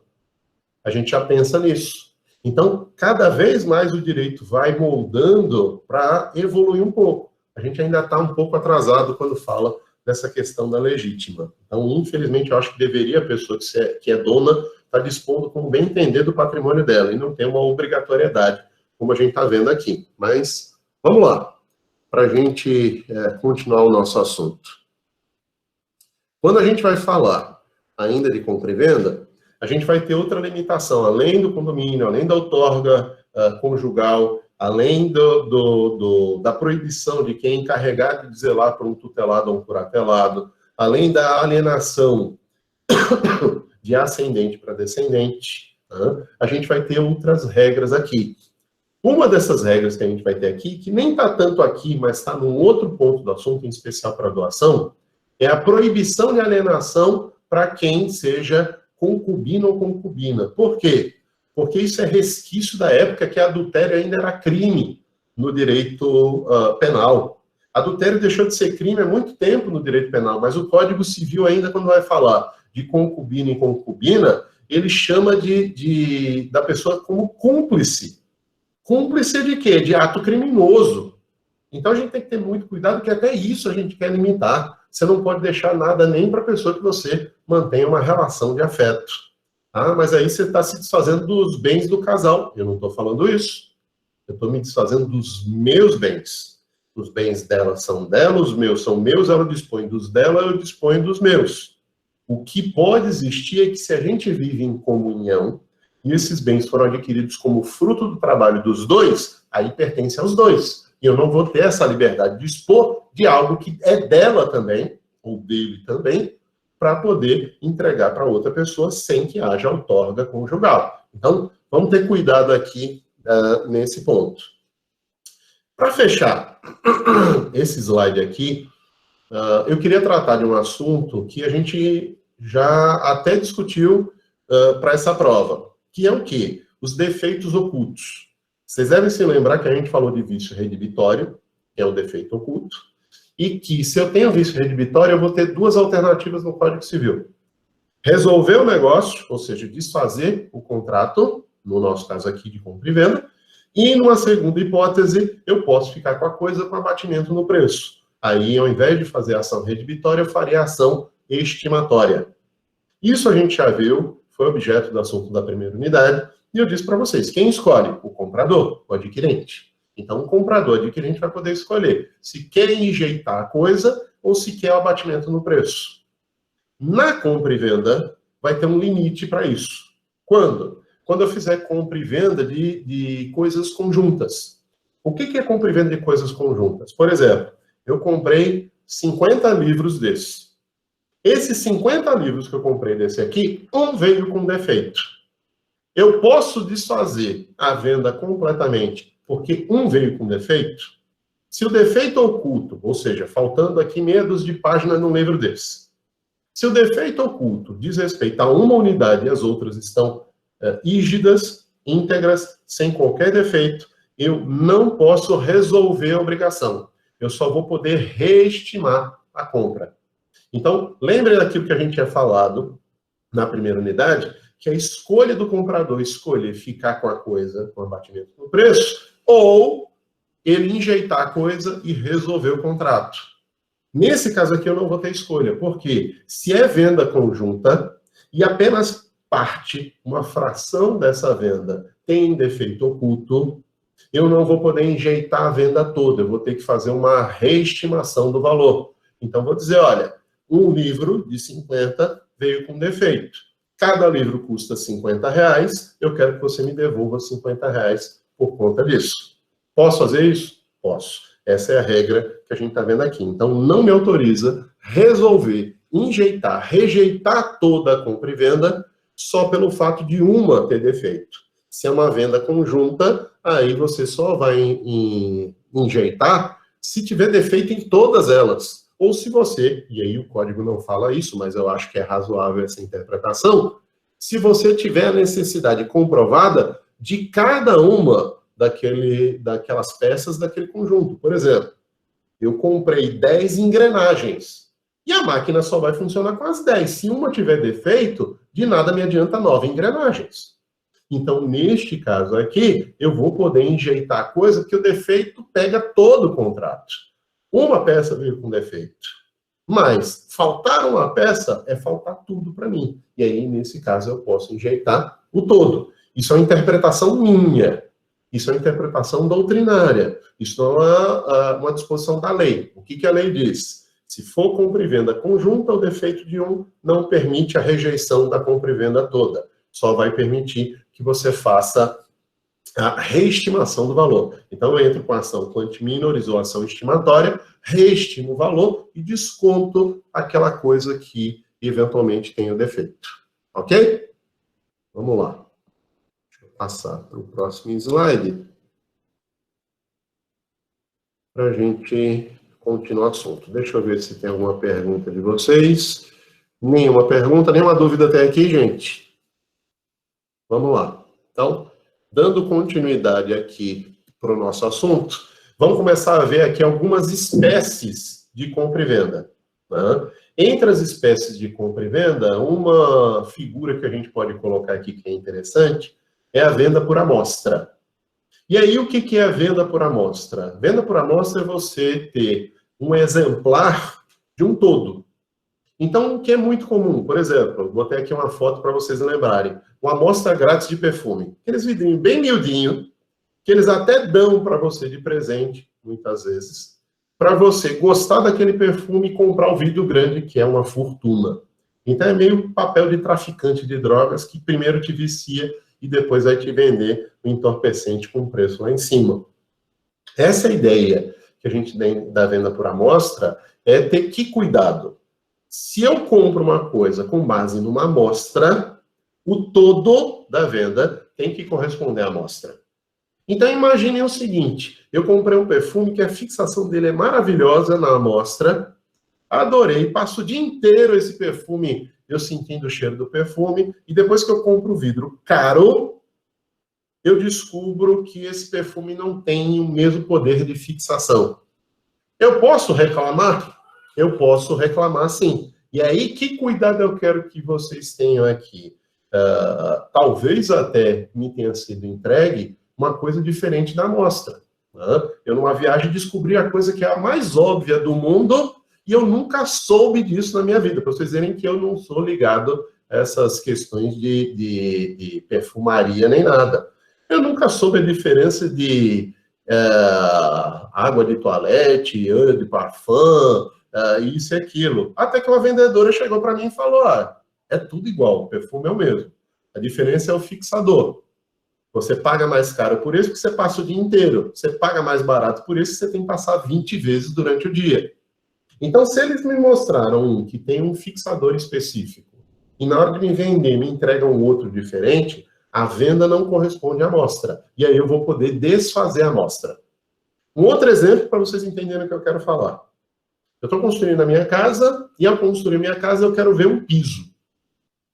A gente já pensa nisso. Então, cada vez mais o direito vai moldando para evoluir um pouco. A gente ainda está um pouco atrasado quando fala dessa questão da legítima. Então, infelizmente, eu acho que deveria a pessoa que é dona estar dispondo como bem entender do patrimônio dela e não ter uma obrigatoriedade, como a gente está vendo aqui. Mas, vamos lá, para a gente continuar o nosso assunto. Quando a gente vai falar ainda de compra e venda, a gente vai ter outra limitação, além do condomínio, além da outorga conjugal, além da proibição de quem é encarregado de zelar por um tutelado ou um curatelado, além da alienação de ascendente para descendente, a gente vai ter outras regras aqui. Uma dessas regras que a gente vai ter aqui, que nem está tanto aqui, mas está num outro ponto do assunto, em especial para a doação, é a proibição de alienação para quem seja concubino ou concubina. Por quê? Porque isso é resquício da época que adultério ainda era crime no direito penal. Adultério deixou de ser crime há muito tempo no direito penal, mas o Código Civil ainda, quando vai falar de concubino e concubina, ele chama da pessoa como cúmplice. Cúmplice de quê? De ato criminoso. Então a gente tem que ter muito cuidado, que até isso a gente quer limitar. Você não pode deixar nada nem para a pessoa que você mantenha uma relação de afeto. Mas aí você está se desfazendo dos bens do casal. Eu não estou falando isso. Eu estou me desfazendo dos meus bens. Os bens dela são dela, os meus são meus, ela dispõe dos dela, eu disponho dos meus. O que pode existir é que se a gente vive em comunhão, e esses bens foram adquiridos como fruto do trabalho dos dois, aí pertence aos dois. E eu não vou ter essa liberdade de expor de algo que é dela também, ou dele também, para poder entregar para outra pessoa sem que haja outorga conjugal. Então, vamos ter cuidado aqui nesse ponto. Para fechar esse slide aqui, eu queria tratar de um assunto que a gente já até discutiu para essa prova, que é o quê? Os defeitos ocultos. Vocês devem se lembrar que a gente falou de vício redibitório, que é o defeito oculto, e que se eu tenho vício redibitório, eu vou ter duas alternativas no Código Civil. resolver o negócio, ou seja, desfazer o contrato, no nosso caso aqui de compra e venda, e numa segunda hipótese, eu posso ficar com a coisa com abatimento no preço. Aí, ao invés de fazer a ação redibitória, eu faria a ação estimatória. Isso a gente já viu, foi objeto do assunto da primeira unidade, e eu disse para vocês, quem escolhe? O comprador, o adquirente. Então, o comprador, o adquirente vai poder escolher se quer enjeitar a coisa ou se quer o abatimento no preço. Na compra e venda, vai ter um limite para isso. Quando? Quando eu fizer compra e venda de coisas conjuntas. O que é compra e venda de coisas conjuntas? Por exemplo, eu comprei 50 livros desses. Esses 50 livros que eu comprei desse aqui, um veio com defeito. Eu posso desfazer a venda completamente porque um veio com defeito? Se o defeito oculto, ou seja, faltando aqui meia dúzia de páginas num livro desse, se o defeito oculto diz respeito a uma unidade e as outras estão rígidas, íntegras, sem qualquer defeito, eu não posso resolver a obrigação. Eu só vou poder reestimar a compra. Então, lembre daquilo que a gente tinha falado na primeira unidade, que a escolha do comprador escolher ficar com a coisa com abatimento no preço, ou ele enjeitar a coisa e resolver o contrato. Nesse caso aqui eu não vou ter escolha, porque se é venda conjunta e apenas parte, uma fração dessa venda tem defeito oculto, eu não vou poder enjeitar a venda toda, eu vou ter que fazer uma reestimação do valor. Então vou dizer, olha, um livro de 50 veio com defeito. Cada livro custa R$50, eu quero que você me devolva R$50 por conta disso. Posso fazer isso? Posso. Essa é a regra que a gente está vendo aqui. Então, não me autoriza resolver, enjeitar, rejeitar toda a compra e venda só pelo fato de uma ter defeito. Se é uma venda conjunta, aí você só vai enjeitar se tiver defeito em todas elas. Ou se você, e aí o código não fala isso, mas eu acho que é razoável essa interpretação, se você tiver a necessidade comprovada de cada uma daquelas peças daquele conjunto. Por exemplo, eu comprei 10 engrenagens e a máquina só vai funcionar com as 10. Se uma tiver defeito, de nada me adianta 9 engrenagens. Então, neste caso aqui, eu vou poder enjeitar a coisa porque o defeito pega todo o contrato. Uma peça veio com defeito. Mas faltar uma peça é faltar tudo para mim. E aí, nesse caso, eu posso enjeitar o todo. Isso é uma interpretação minha. Isso é uma interpretação doutrinária. Isso não é uma disposição da lei. O que a lei diz? Se for compra e venda conjunta, o defeito de um não permite a rejeição da compra e venda toda. Só vai permitir que você faça a reestimação do valor. Então, eu entro com a ação quanti minoris ou ação estimatória, reestimo o valor e desconto aquela coisa que eventualmente tem o defeito. Ok? Vamos lá. Deixa eu passar para o próximo slide para a gente continuar o assunto. Deixa eu ver se tem alguma pergunta de vocês. Nenhuma pergunta, nenhuma dúvida até aqui, gente? Vamos lá. Então, dando continuidade aqui para o nosso assunto, vamos começar a ver aqui algumas espécies de compra e venda. Né? Entre as espécies de compra e venda, uma figura que a gente pode colocar aqui que é interessante é a venda por amostra. E aí, o que é a venda por amostra? Venda por amostra é você ter um exemplar de um todo. Então, o que é muito comum? Por exemplo, vou botei aqui uma foto para vocês lembrarem. Uma amostra grátis de perfume. Aqueles vidrinhos bem miudinhos, que eles até dão para você de presente, muitas vezes, para você gostar daquele perfume e comprar o vidro grande, que é uma fortuna. Então, é meio papel de traficante de drogas que primeiro te vicia e depois vai te vender o entorpecente com preço lá em cima. Essa é a ideia que a gente tem da venda por amostra, é ter que cuidado. Se eu compro uma coisa com base numa amostra, o todo da venda tem que corresponder à amostra. Então, imaginem o seguinte, eu comprei um perfume que a fixação dele é maravilhosa na amostra, adorei, passo o dia inteiro esse perfume, eu sentindo o cheiro do perfume, e depois que eu compro o vidro caro, eu descubro que esse perfume não tem o mesmo poder de fixação. Eu posso reclamar? Eu posso reclamar, sim. E aí, que cuidado eu quero que vocês tenham aqui? Talvez até me tenha sido entregue uma coisa diferente da amostra. Né? Eu, numa viagem, descobri a coisa que é a mais óbvia do mundo e eu nunca soube disso na minha vida, para vocês verem que eu não sou ligado a essas questões de perfumaria nem nada. Eu nunca soube a diferença de água de toalete, eau de parfum, isso e aquilo. Até que uma vendedora chegou para mim e falou, é tudo igual, o perfume é o mesmo. A diferença é o fixador. Você paga mais caro por isso, porque você passa o dia inteiro. Você paga mais barato por isso, você tem que passar 20 vezes durante o dia. Então, se eles me mostraram um que tem um fixador específico, e na hora de me vender, me entregam outro diferente, a venda não corresponde à amostra. E aí eu vou poder desfazer a amostra. Um outro exemplo para vocês entenderem o que eu quero falar. Eu estou construindo a minha casa, e ao construir minha casa, eu quero ver um piso.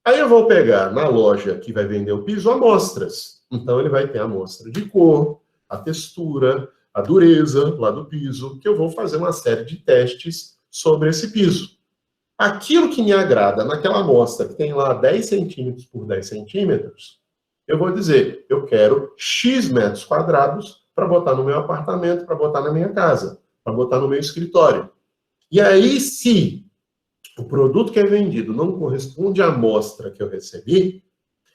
Aí eu vou pegar na loja que vai vender o piso amostras. Então ele vai ter a amostra de cor, a textura, a dureza lá do piso, que eu vou fazer uma série de testes sobre esse piso. Aquilo que me agrada naquela amostra, que tem lá 10 centímetros por 10 centímetros, eu vou dizer, eu quero X metros quadrados para botar no meu apartamento, para botar na minha casa, para botar no meu escritório. E aí, se o produto que é vendido não corresponde à amostra que eu recebi,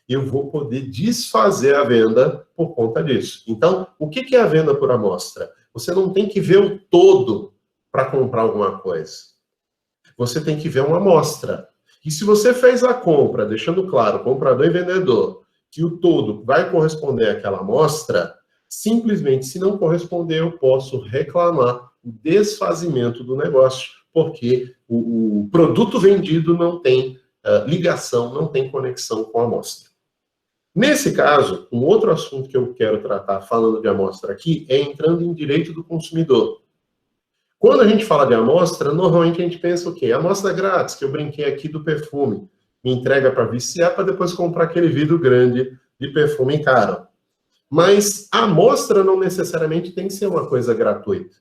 eu vou poder desfazer a venda por conta disso. Então, o que é a venda por amostra? Você não tem que ver o todo para comprar alguma coisa. Você tem que ver uma amostra. E se você fez a compra, deixando claro, comprador e vendedor, que o todo vai corresponder àquela amostra, simplesmente, se não corresponder, eu posso reclamar o desfazimento do negócio, porque o produto vendido não tem ligação, não tem conexão com a amostra. Nesse caso, um outro assunto que eu quero tratar falando de amostra aqui é entrando em direito do consumidor. Quando a gente fala de amostra, normalmente a gente pensa o quê? Amostra grátis, que eu brinquei aqui do perfume. Me entrega para viciar para depois comprar aquele vidro grande de perfume caro. Mas a amostra não necessariamente tem que ser uma coisa gratuita.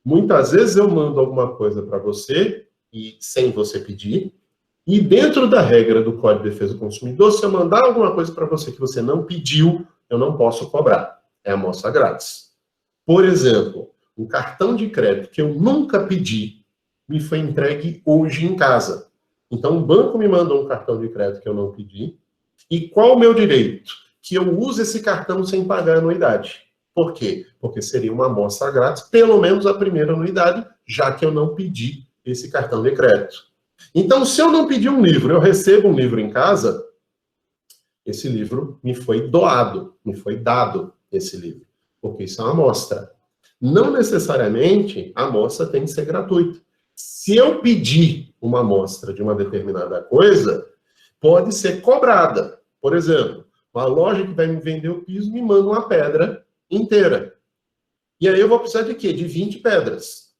Muitas vezes eu mando alguma coisa para você, e sem você pedir, e dentro da regra do Código de Defesa do Consumidor, se eu mandar alguma coisa para você que você não pediu, eu não posso cobrar. É amostra grátis. Por exemplo, um cartão de crédito que eu nunca pedi, me foi entregue hoje em casa. Então, o banco me mandou um cartão de crédito que eu não pedi. E qual o meu direito? Que eu use esse cartão sem pagar anuidade. Por quê? Porque seria uma amostra grátis, pelo menos a primeira anuidade, já que eu não pedi esse cartão de crédito. Então, se eu não pedir um livro, eu recebo um livro em casa, esse livro me foi doado, me foi dado esse livro, porque isso é uma amostra. Não necessariamente a amostra tem que ser gratuita. Se eu pedir uma amostra de uma determinada coisa, pode ser cobrada. Por exemplo, uma loja que vai me vender o piso me manda uma pedra inteira. E aí eu vou precisar de quê? De 20 pedras.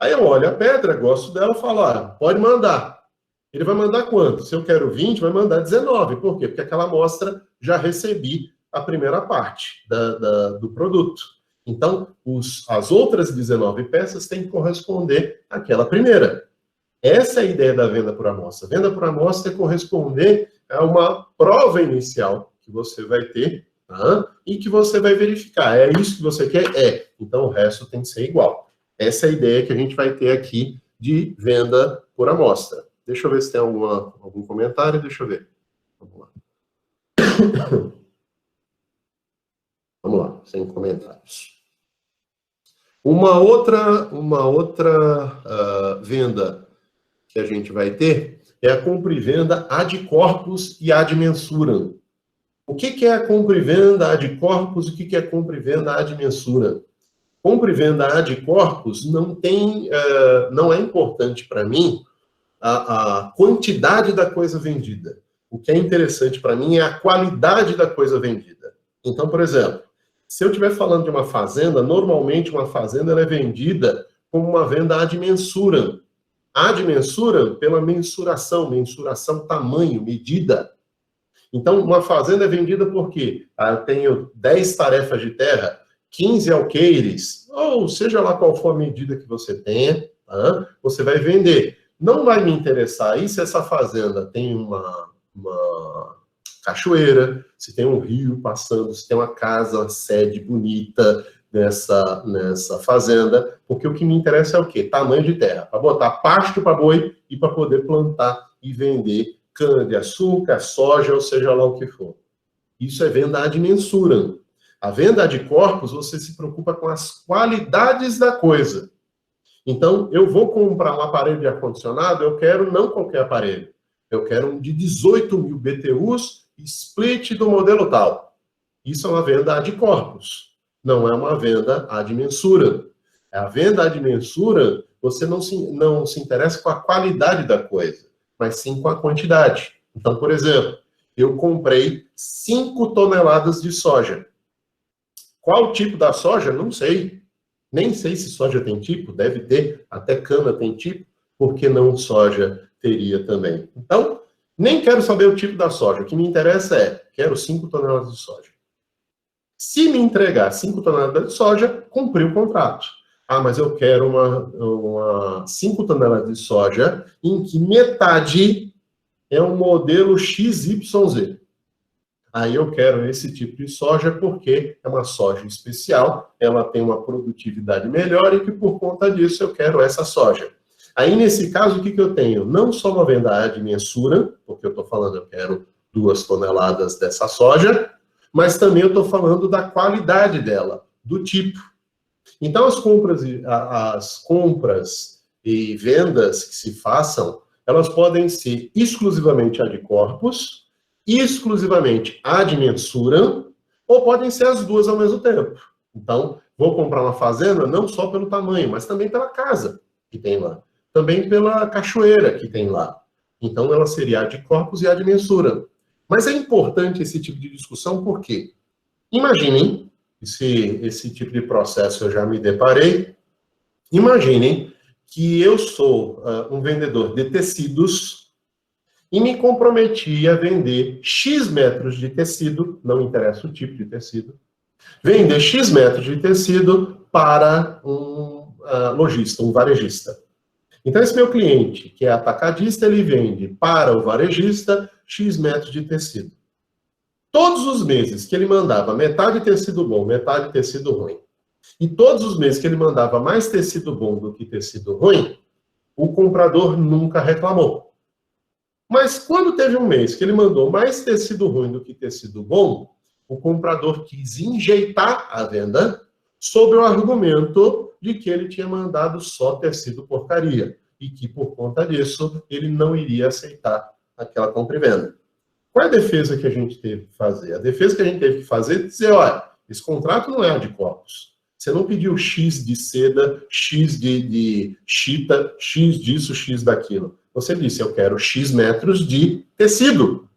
Aí eu olho a pedra, gosto dela, falo, pode mandar. Ele vai mandar quanto? Se eu quero 20, vai mandar 19. Por quê? Porque aquela amostra já recebi a primeira parte do produto. Então, as outras 19 peças têm que corresponder àquela primeira. Essa é a ideia da venda por amostra. Venda por amostra é corresponder a uma prova inicial que você vai ter, e que você vai verificar. É isso que você quer? É. Então, o resto tem que ser igual. Essa é a ideia que a gente vai ter aqui de venda por amostra. Deixa eu ver se tem algum comentário. Deixa eu ver. Vamos lá. Vamos lá, sem comentários. Uma outra venda que a gente vai ter é a compra e venda ad corpus e ad mensuram. O que é a compra e venda ad corpus e o que é a compra e venda ad mensuram? Compra e venda ad corpus não é importante para mim a quantidade da coisa vendida. O que é interessante para mim é a qualidade da coisa vendida. Então, por exemplo, se eu estiver falando de uma fazenda, normalmente uma fazenda ela é vendida como uma venda ad mensuram. Ad mensuram pela mensuração tamanho, medida. Então, uma fazenda é vendida por quê? Eu tenho 10 tarefas de terra, 15 alqueires, ou seja lá qual for a medida que você tenha, você vai vender. Não vai me interessar aí se essa fazenda tem uma cachoeira, se tem um rio passando, se tem uma casa, uma sede bonita nessa fazenda, porque o que me interessa é o quê? Tamanho de terra, para botar pasto para boi e para poder plantar e vender cana-de-açúcar, soja, ou seja lá o que for. Isso é venda ad mensuram. A venda ad corpus, você se preocupa com as qualidades da coisa. Então, eu vou comprar um aparelho de ar-condicionado, eu quero não qualquer aparelho. Eu quero um de 18.000 BTUs, split do modelo tal. Isso é uma venda ad corpus, não é uma venda ad mensuram. A venda ad mensuram, você não se interessa com a qualidade da coisa, mas sim com a quantidade. Então, por exemplo, eu comprei 5 toneladas de soja. Qual o tipo da soja? Não sei. Nem sei se soja tem tipo, deve ter, até cana tem tipo, por que não soja teria também? Então, nem quero saber o tipo da soja, o que me interessa é, quero 5 toneladas de soja. Se me entregar 5 toneladas de soja, cumpri o contrato. Ah, mas eu quero 5 toneladas de soja, em que metade é um modelo XYZ. Aí eu quero esse tipo de soja porque é uma soja especial, ela tem uma produtividade melhor e que por conta disso eu quero essa soja. Aí nesse caso o que eu tenho? Não só uma venda ad mensuram, porque eu estou falando eu quero 2 toneladas dessa soja, mas também eu estou falando da qualidade dela, do tipo. Então as compras e vendas que se façam, elas podem ser exclusivamente ad corpus, exclusivamente ad mensuram, ou podem ser as duas ao mesmo tempo. Então, vou comprar uma fazenda não só pelo tamanho, mas também pela casa que tem lá. Também pela cachoeira que tem lá. Então, ela seria ad corpus e ad mensuram. Mas é importante esse tipo de discussão porque, imaginem, esse tipo de processo eu já me deparei, imaginem que eu sou um vendedor de tecidos e me comprometi a vender X metros de tecido, não interessa o tipo de tecido, vender X metros de tecido para um lojista, um varejista. Então, esse meu cliente, que é atacadista, ele vende para o varejista X metros de tecido. Todos os meses que ele mandava metade tecido bom, metade tecido ruim, e todos os meses que ele mandava mais tecido bom do que tecido ruim, o comprador nunca reclamou. Mas quando teve um mês que ele mandou mais tecido ruim do que tecido bom, o comprador quis enjeitar a venda sob o argumento de que ele tinha mandado só tecido porcaria e que, por conta disso, ele não iria aceitar aquela compra e venda. Qual é a defesa que a gente teve que fazer? A defesa que a gente teve que fazer é dizer, olha, esse contrato não é ad corpus. Você não pediu X de seda, X de chita, X disso, X daquilo. Você disse, eu quero X metros de tecido.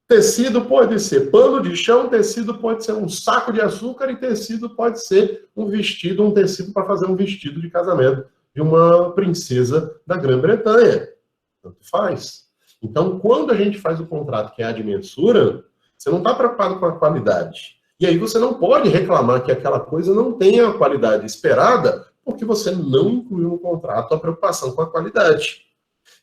Tecido pode ser pano de chão, tecido pode ser um saco de açúcar e tecido pode ser um vestido, um tecido para fazer um vestido de casamento de uma princesa da Grã-Bretanha. Tanto faz. Então, quando a gente faz o contrato que é ad mensuram, você não está preocupado com a qualidade. E aí você não pode reclamar que aquela coisa não tenha a qualidade esperada, porque você não incluiu no contrato a preocupação com a qualidade.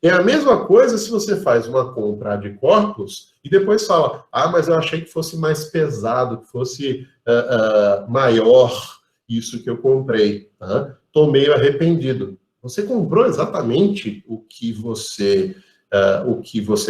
É a mesma coisa se você faz uma compra ad corpus e depois fala, mas eu achei que fosse mais pesado, que fosse maior isso que eu comprei. Estou meio arrependido. Você comprou exatamente o que você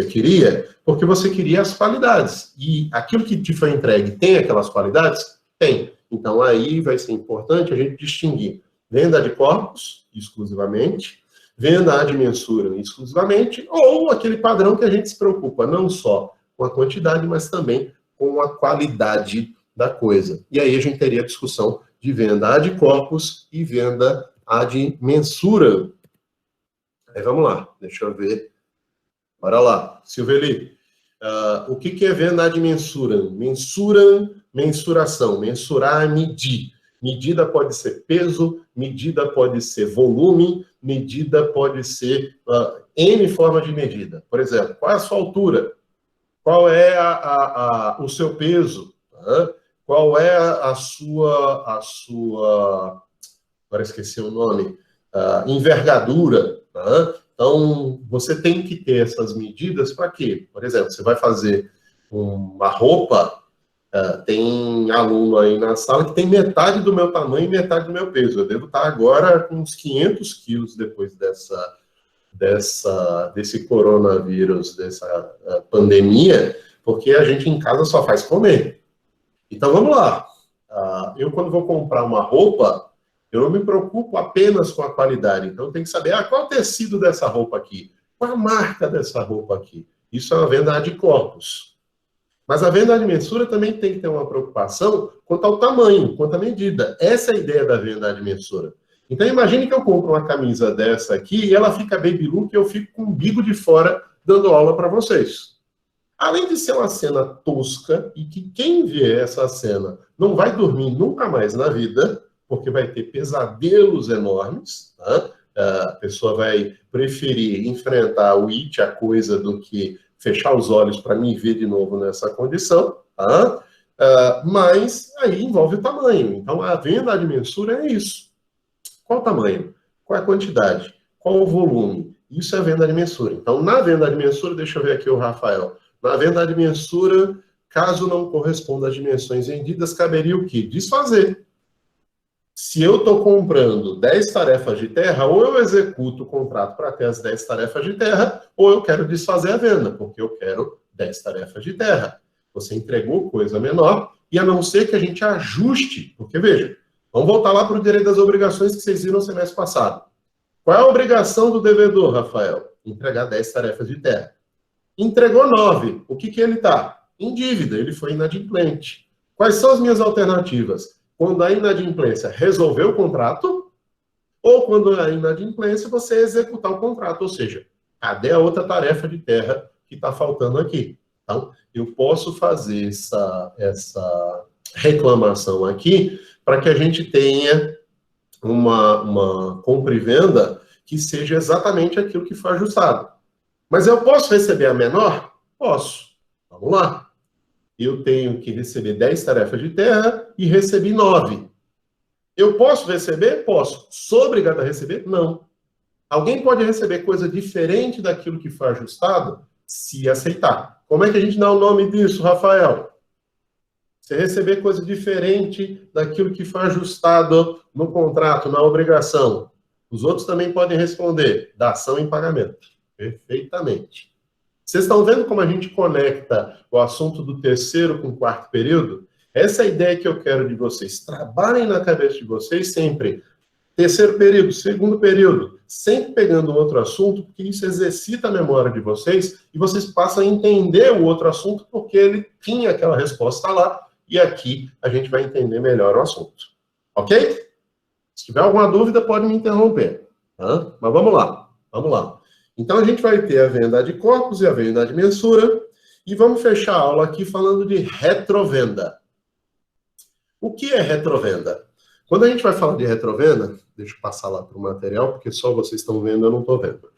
queria, porque você queria as qualidades. E aquilo que te foi entregue tem aquelas qualidades? Tem. Então aí vai ser importante a gente distinguir venda ad corpus, exclusivamente, venda ad mensuram exclusivamente, ou aquele padrão que a gente se preocupa não só com a quantidade, mas também com a qualidade da coisa. E aí a gente teria a discussão de venda ad corpus e venda ad mensuram. Aí vamos lá, deixa eu ver. Bora lá, Silveli. O que é venda ad mensuram? Mensuram, mensuração. Mensurar, medir. Medida pode ser peso, medida pode ser volume, medida pode ser N formas de medida. Por exemplo, qual é a sua altura? Qual é o seu peso? Qual é a sua agora esqueci o nome, envergadura? Então, você tem que ter essas medidas para quê? Por exemplo, você vai fazer uma roupa, tem aluno aí na sala que tem metade do meu tamanho e metade do meu peso. Eu devo estar agora com uns 500 quilos depois desse coronavírus, dessa pandemia, porque a gente em casa só faz comer. Então, vamos lá. Eu, quando vou comprar uma roupa, eu não me preocupo apenas com a qualidade. Então, eu tenho que saber qual é o tecido dessa roupa aqui, qual a marca dessa roupa aqui. Isso é uma venda de corpos. Mas a venda de mensura também tem que ter uma preocupação quanto ao tamanho, quanto à medida. Essa é a ideia da venda de mensura. Então, imagine que eu compro uma camisa dessa aqui e ela fica baby look e eu fico com o umbigo de fora dando aula para vocês. Além de ser uma cena tosca e que quem vê essa cena não vai dormir nunca mais na vida, porque vai ter pesadelos enormes, tá? A pessoa vai preferir enfrentar o it, a coisa, do que fechar os olhos para me ver de novo nessa condição, tá? Mas aí envolve o tamanho. Então, a venda de mensura é isso. Qual o tamanho? Qual é a quantidade? Qual o volume? Isso é venda de mensura. Então, na venda de mensura, deixa eu ver aqui o Rafael. Na venda de mensura, caso não corresponda às dimensões vendidas, caberia o quê? Desfazer. Se eu estou comprando 10 tarefas de terra, ou eu executo o contrato para ter as 10 tarefas de terra, ou eu quero desfazer a venda, porque eu quero 10 tarefas de terra. Você entregou coisa menor, e a não ser que a gente ajuste, porque veja, vamos voltar lá para o direito das obrigações que vocês viram no semestre passado. Qual é a obrigação do devedor, Rafael? Entregar 10 tarefas de terra. Entregou 9. O que ele está? Em dívida, ele foi inadimplente. Quais são as minhas alternativas? Quando a inadimplência resolver o contrato, ou quando a inadimplência você executar o contrato, ou seja, cadê a outra tarefa de terra que está faltando aqui? Então, eu posso fazer essa reclamação aqui para que a gente tenha uma compra e venda que seja exatamente aquilo que foi ajustado. Mas eu posso receber a menor? Posso. Vamos lá. Eu tenho que receber 10 tarefas de terra e recebi 9. Eu posso receber? Posso. Sou obrigado a receber? Não. Alguém pode receber coisa diferente daquilo que foi ajustado se aceitar. Como é que a gente dá o nome disso, Rafael? Você receber coisa diferente daquilo que foi ajustado no contrato, na obrigação. Os outros também podem responder. Dação em pagamento. Perfeitamente. Vocês estão vendo como a gente conecta o assunto do terceiro com o quarto período? Essa é a ideia que eu quero de vocês. Trabalhem na cabeça de vocês sempre. Terceiro período, segundo período, sempre pegando outro assunto, porque isso exercita a memória de vocês e vocês passam a entender o outro assunto porque ele tinha aquela resposta lá e aqui a gente vai entender melhor o assunto. Ok? Se tiver alguma dúvida, pode me interromper. Tá? Mas vamos lá. Vamos lá. Então, a gente vai ter a venda de corpos e a venda de mensura, e vamos fechar a aula aqui falando de retrovenda. O que é retrovenda? Quando a gente vai falar de retrovenda, deixa eu passar lá para o material, porque só vocês estão vendo, eu não estou vendo.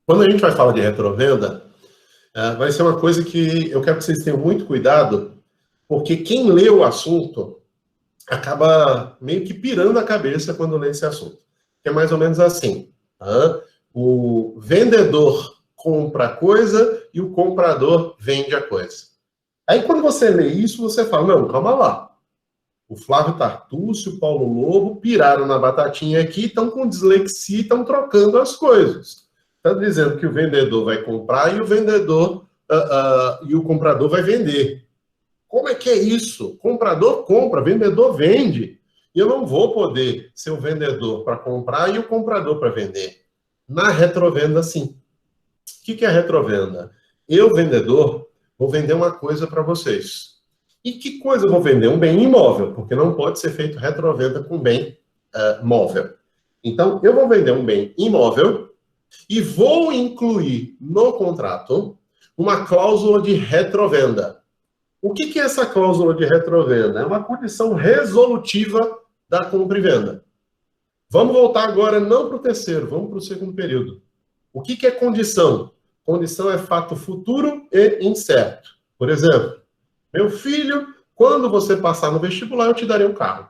Quando a gente vai falar de retrovenda, vai ser uma coisa que eu quero que vocês tenham muito cuidado, porque quem lê o assunto acaba meio que pirando a cabeça quando lê esse assunto. Que é mais ou menos assim. O vendedor compra a coisa e o comprador vende a coisa. Aí quando você lê isso, você fala, não, calma lá. O Flávio Tartucci, o Paulo Lobo piraram na batatinha aqui, estão com dislexia e estão trocando as coisas. Está dizendo que o vendedor vai comprar e o vendedor e o comprador vai vender. Como é que é isso? Comprador compra, vendedor vende. E eu não vou poder ser o vendedor para comprar e o comprador para vender. Na retrovenda, sim. O que é retrovenda? Eu, vendedor, vou vender uma coisa para vocês. E que coisa eu vou vender? Um bem imóvel, porque não pode ser feito retrovenda com bem móvel. Então, eu vou vender um bem imóvel e vou incluir no contrato uma cláusula de retrovenda. O que é essa cláusula de retrovenda? É uma condição resolutiva da compra e venda. Vamos voltar agora não para o terceiro, vamos para o segundo período. O que é condição? Condição é fato futuro e incerto. Por exemplo, meu filho Quando você passar no vestibular, eu te darei um carro.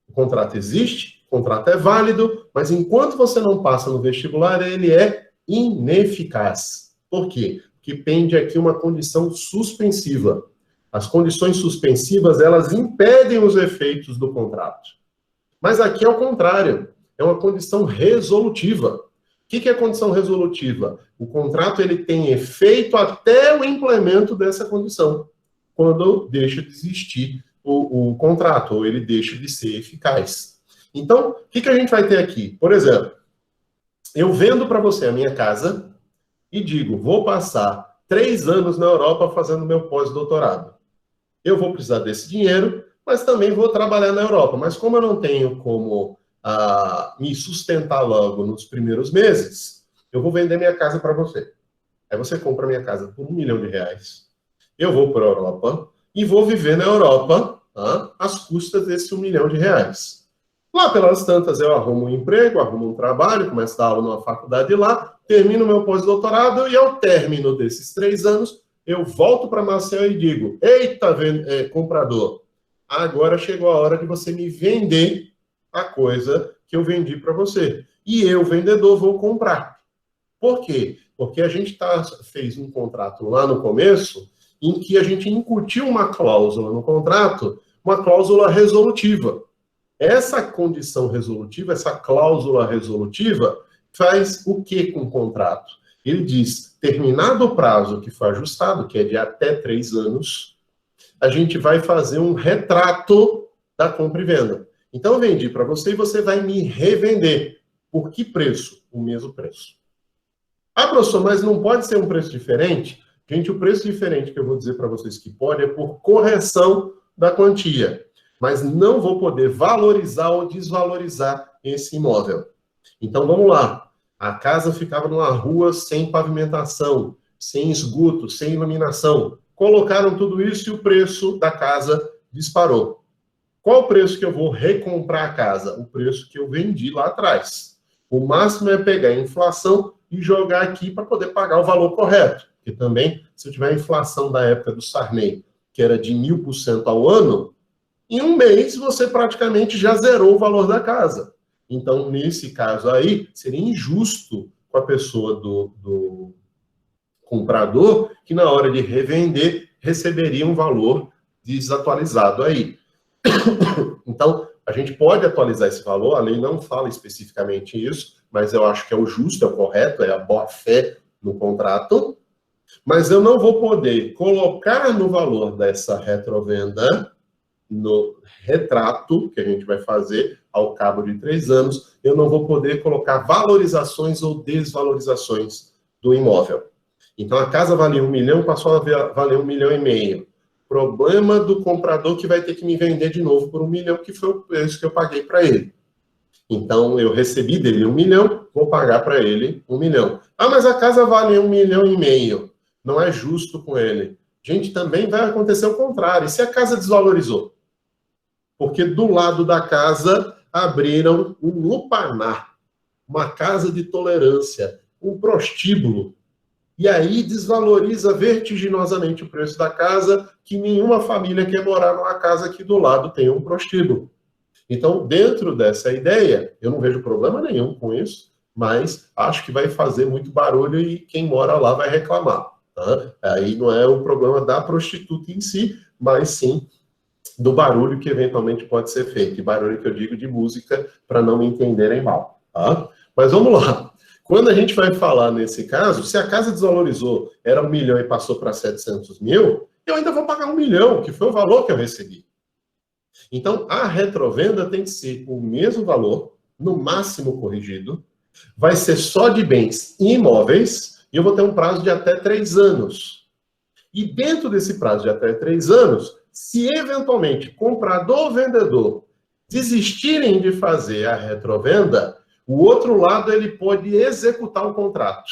O contrato existe, o contrato é válido, mas enquanto você não passa no vestibular, ele é ineficaz. Por quê? Porque pende aqui uma condição suspensiva. As condições suspensivas, elas impedem os efeitos do contrato. Mas aqui é o contrário, é uma condição resolutiva. O que é condição resolutiva? O contrato ele tem efeito até o implemento dessa condição, quando deixa de existir o contrato, ou ele deixa de ser eficaz. Então, o que a gente vai ter aqui? Por exemplo, eu vendo para você a minha casa e digo, vou passar 3 anos na Europa fazendo meu pós-doutorado. Eu vou precisar desse dinheiro, mas também vou trabalhar na Europa. Mas como eu não tenho como me sustentar logo nos primeiros meses, eu vou vender minha casa para você. Aí você compra minha casa por R$1 milhão. Eu vou para a Europa e vou viver na Europa às custas desse R$1 milhão. Lá pelas tantas eu arrumo um emprego, arrumo um trabalho, começo a dar aula numa faculdade lá, termino meu pós-doutorado e ao término desses 3 anos, eu volto para Maceió e digo, eita, comprador, agora chegou a hora de você me vender a coisa que eu vendi para você. E eu, vendedor, vou comprar. Por quê? Porque a gente fez um contrato lá no começo em que a gente incutiu uma cláusula no contrato, uma cláusula resolutiva. Essa condição resolutiva, essa cláusula resolutiva, faz o que com o contrato? Ele diz, terminado o prazo que foi ajustado, que é de até 3 anos, a gente vai fazer um retrato da compra e venda. Então, eu vendi para você e você vai me revender. Por que preço? O mesmo preço. Ah, professor, mas não pode ser um preço diferente? Gente, o preço diferente que eu vou dizer para vocês que pode é por correção da quantia. Mas não vou poder valorizar ou desvalorizar esse imóvel. Então, vamos lá. A casa ficava numa rua sem pavimentação, sem esgoto, sem iluminação. Colocaram tudo isso e o preço da casa disparou. Qual o preço que eu vou recomprar a casa? O preço que eu vendi lá atrás. O máximo é pegar a inflação e jogar aqui para poder pagar o valor correto. Porque também, se eu tiver a inflação da época do Sarney, que era de 1000% ao ano, em um mês você praticamente já zerou o valor da casa. Então, nesse caso aí, seria injusto com a pessoa do comprador, que na hora de revender, receberia um valor desatualizado aí. Então, a gente pode atualizar esse valor, a lei não fala especificamente isso, mas eu acho que é o justo, é o correto, é a boa-fé no contrato, mas eu não vou poder colocar no valor dessa retrovenda, no retrato que a gente vai fazer ao cabo de 3 anos, eu não vou poder colocar valorizações ou desvalorizações do imóvel. Então, a casa valia 1 milhão, passou a valer 1,5 milhão. Problema do comprador que vai ter que me vender de novo por 1 milhão, que foi o preço que eu paguei para ele. Então, eu recebi dele 1 milhão, vou pagar para ele 1 milhão. Ah, mas a casa vale 1,5 milhão. Não é justo com ele. Gente, também vai acontecer o contrário. E se a casa desvalorizou? Porque do lado da casa abriram um lupanar, uma casa de tolerância, um prostíbulo. E aí desvaloriza vertiginosamente o preço da casa, que nenhuma família quer morar numa casa que do lado tem um prostíbulo. Então, dentro dessa ideia, eu não vejo problema nenhum com isso, mas acho que vai fazer muito barulho e quem mora lá vai reclamar. Tá? Aí não é o problema da prostituta em si, mas sim do barulho que eventualmente pode ser feito. E barulho que eu digo de música, para não me entenderem mal. Tá? Mas vamos lá. Quando a gente vai falar nesse caso, se a casa desvalorizou, era 1 milhão e passou para 700 mil, eu ainda vou pagar 1 milhão, que foi o valor que eu recebi. Então, a retrovenda tem que ser o mesmo valor, no máximo corrigido, vai ser só de bens imóveis, e eu vou ter um prazo de até 3 anos. E dentro desse prazo de até 3 anos, se eventualmente comprador ou vendedor desistirem de fazer a retrovenda, o outro lado ele pode executar o contrato.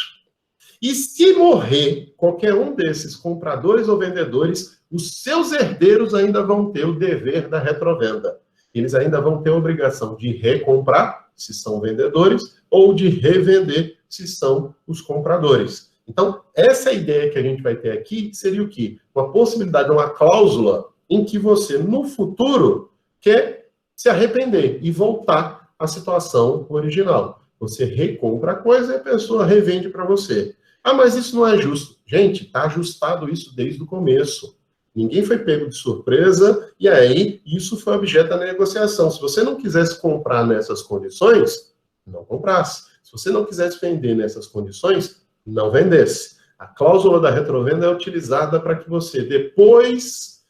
E se morrer qualquer um desses compradores ou vendedores, os seus herdeiros ainda vão ter o dever da retrovenda. Eles ainda vão ter a obrigação de recomprar, se são vendedores, ou de revender, se são os compradores. Então, essa ideia que a gente vai ter aqui seria o quê? Uma possibilidade, uma cláusula em que você, no futuro, quer se arrepender e voltar à situação original. Você recompra a coisa e a pessoa revende para você. Ah, mas isso não é justo. Gente, está ajustado isso desde o começo. Ninguém foi pego de surpresa, e aí isso foi objeto da negociação. Se você não quisesse comprar nessas condições, não comprasse. Se você não quisesse vender nessas condições, não vendesse. A cláusula da retrovenda é utilizada para que você depois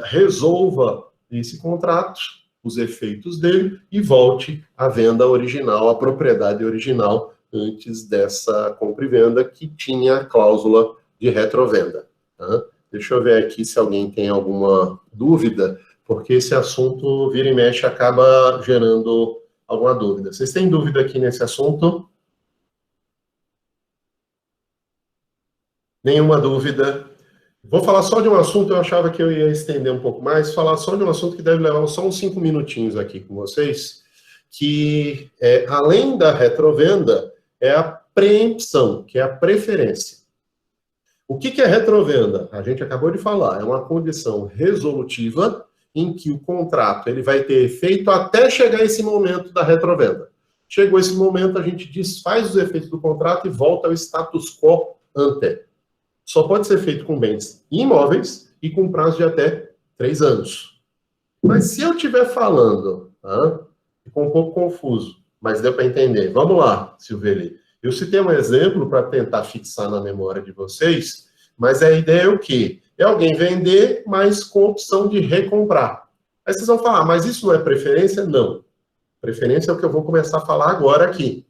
resolva esse contrato, os efeitos dele, e volte à venda original, à propriedade original, antes dessa compra e venda que tinha a cláusula de retrovenda. Tá? Deixa eu ver aqui se alguém tem alguma dúvida, porque esse assunto, vira e mexe, acaba gerando alguma dúvida. Vocês têm dúvida aqui nesse assunto? Nenhuma dúvida. Vou falar só de um assunto, eu achava que eu ia estender um pouco mais, falar só de um assunto que deve levar só uns 5 minutinhos aqui com vocês, que, além da retrovenda, é a preempção, que é a preferência. O que é retrovenda? A gente acabou de falar, é uma condição resolutiva em que o contrato ele vai ter efeito até chegar esse momento da retrovenda. Chegou esse momento, a gente desfaz os efeitos do contrato e volta ao status quo ante. Só pode ser feito com bens imóveis e com prazo de até 3 anos. Mas se eu estiver falando, ficou um pouco confuso, mas deu para entender. Vamos lá, Silveli. Eu citei um exemplo para tentar fixar na memória de vocês, mas a ideia é o quê? É alguém vender, mas com opção de recomprar. Aí vocês vão falar, mas isso não é preferência? Não. Preferência é o que eu vou começar a falar agora aqui.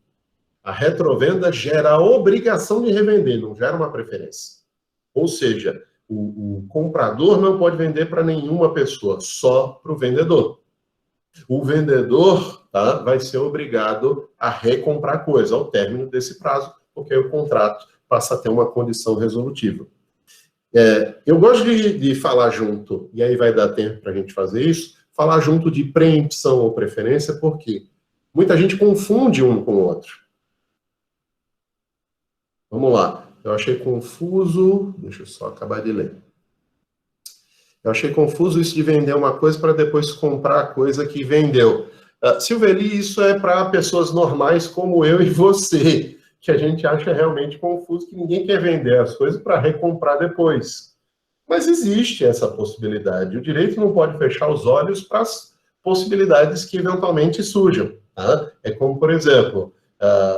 A retrovenda gera a obrigação de revender, não gera uma preferência. Ou seja, o comprador não pode vender para nenhuma pessoa, só para o vendedor. O vendedor vai ser obrigado a recomprar a coisa ao término desse prazo, porque aí o contrato passa a ter uma condição resolutiva. Eu gosto de falar junto, e aí vai dar tempo para a gente fazer isso, falar junto de preempção ou preferência, porque muita gente confunde um com o outro. Vamos lá. Eu achei confuso, deixa eu só acabar de ler. Eu achei confuso isso de vender uma coisa para depois comprar a coisa que vendeu. Silveli, isso é para pessoas normais como eu e você, que a gente acha realmente confuso, que ninguém quer vender as coisas para recomprar depois. Mas existe essa possibilidade. O direito não pode fechar os olhos para as possibilidades que eventualmente surjam. Tá? É como, por exemplo,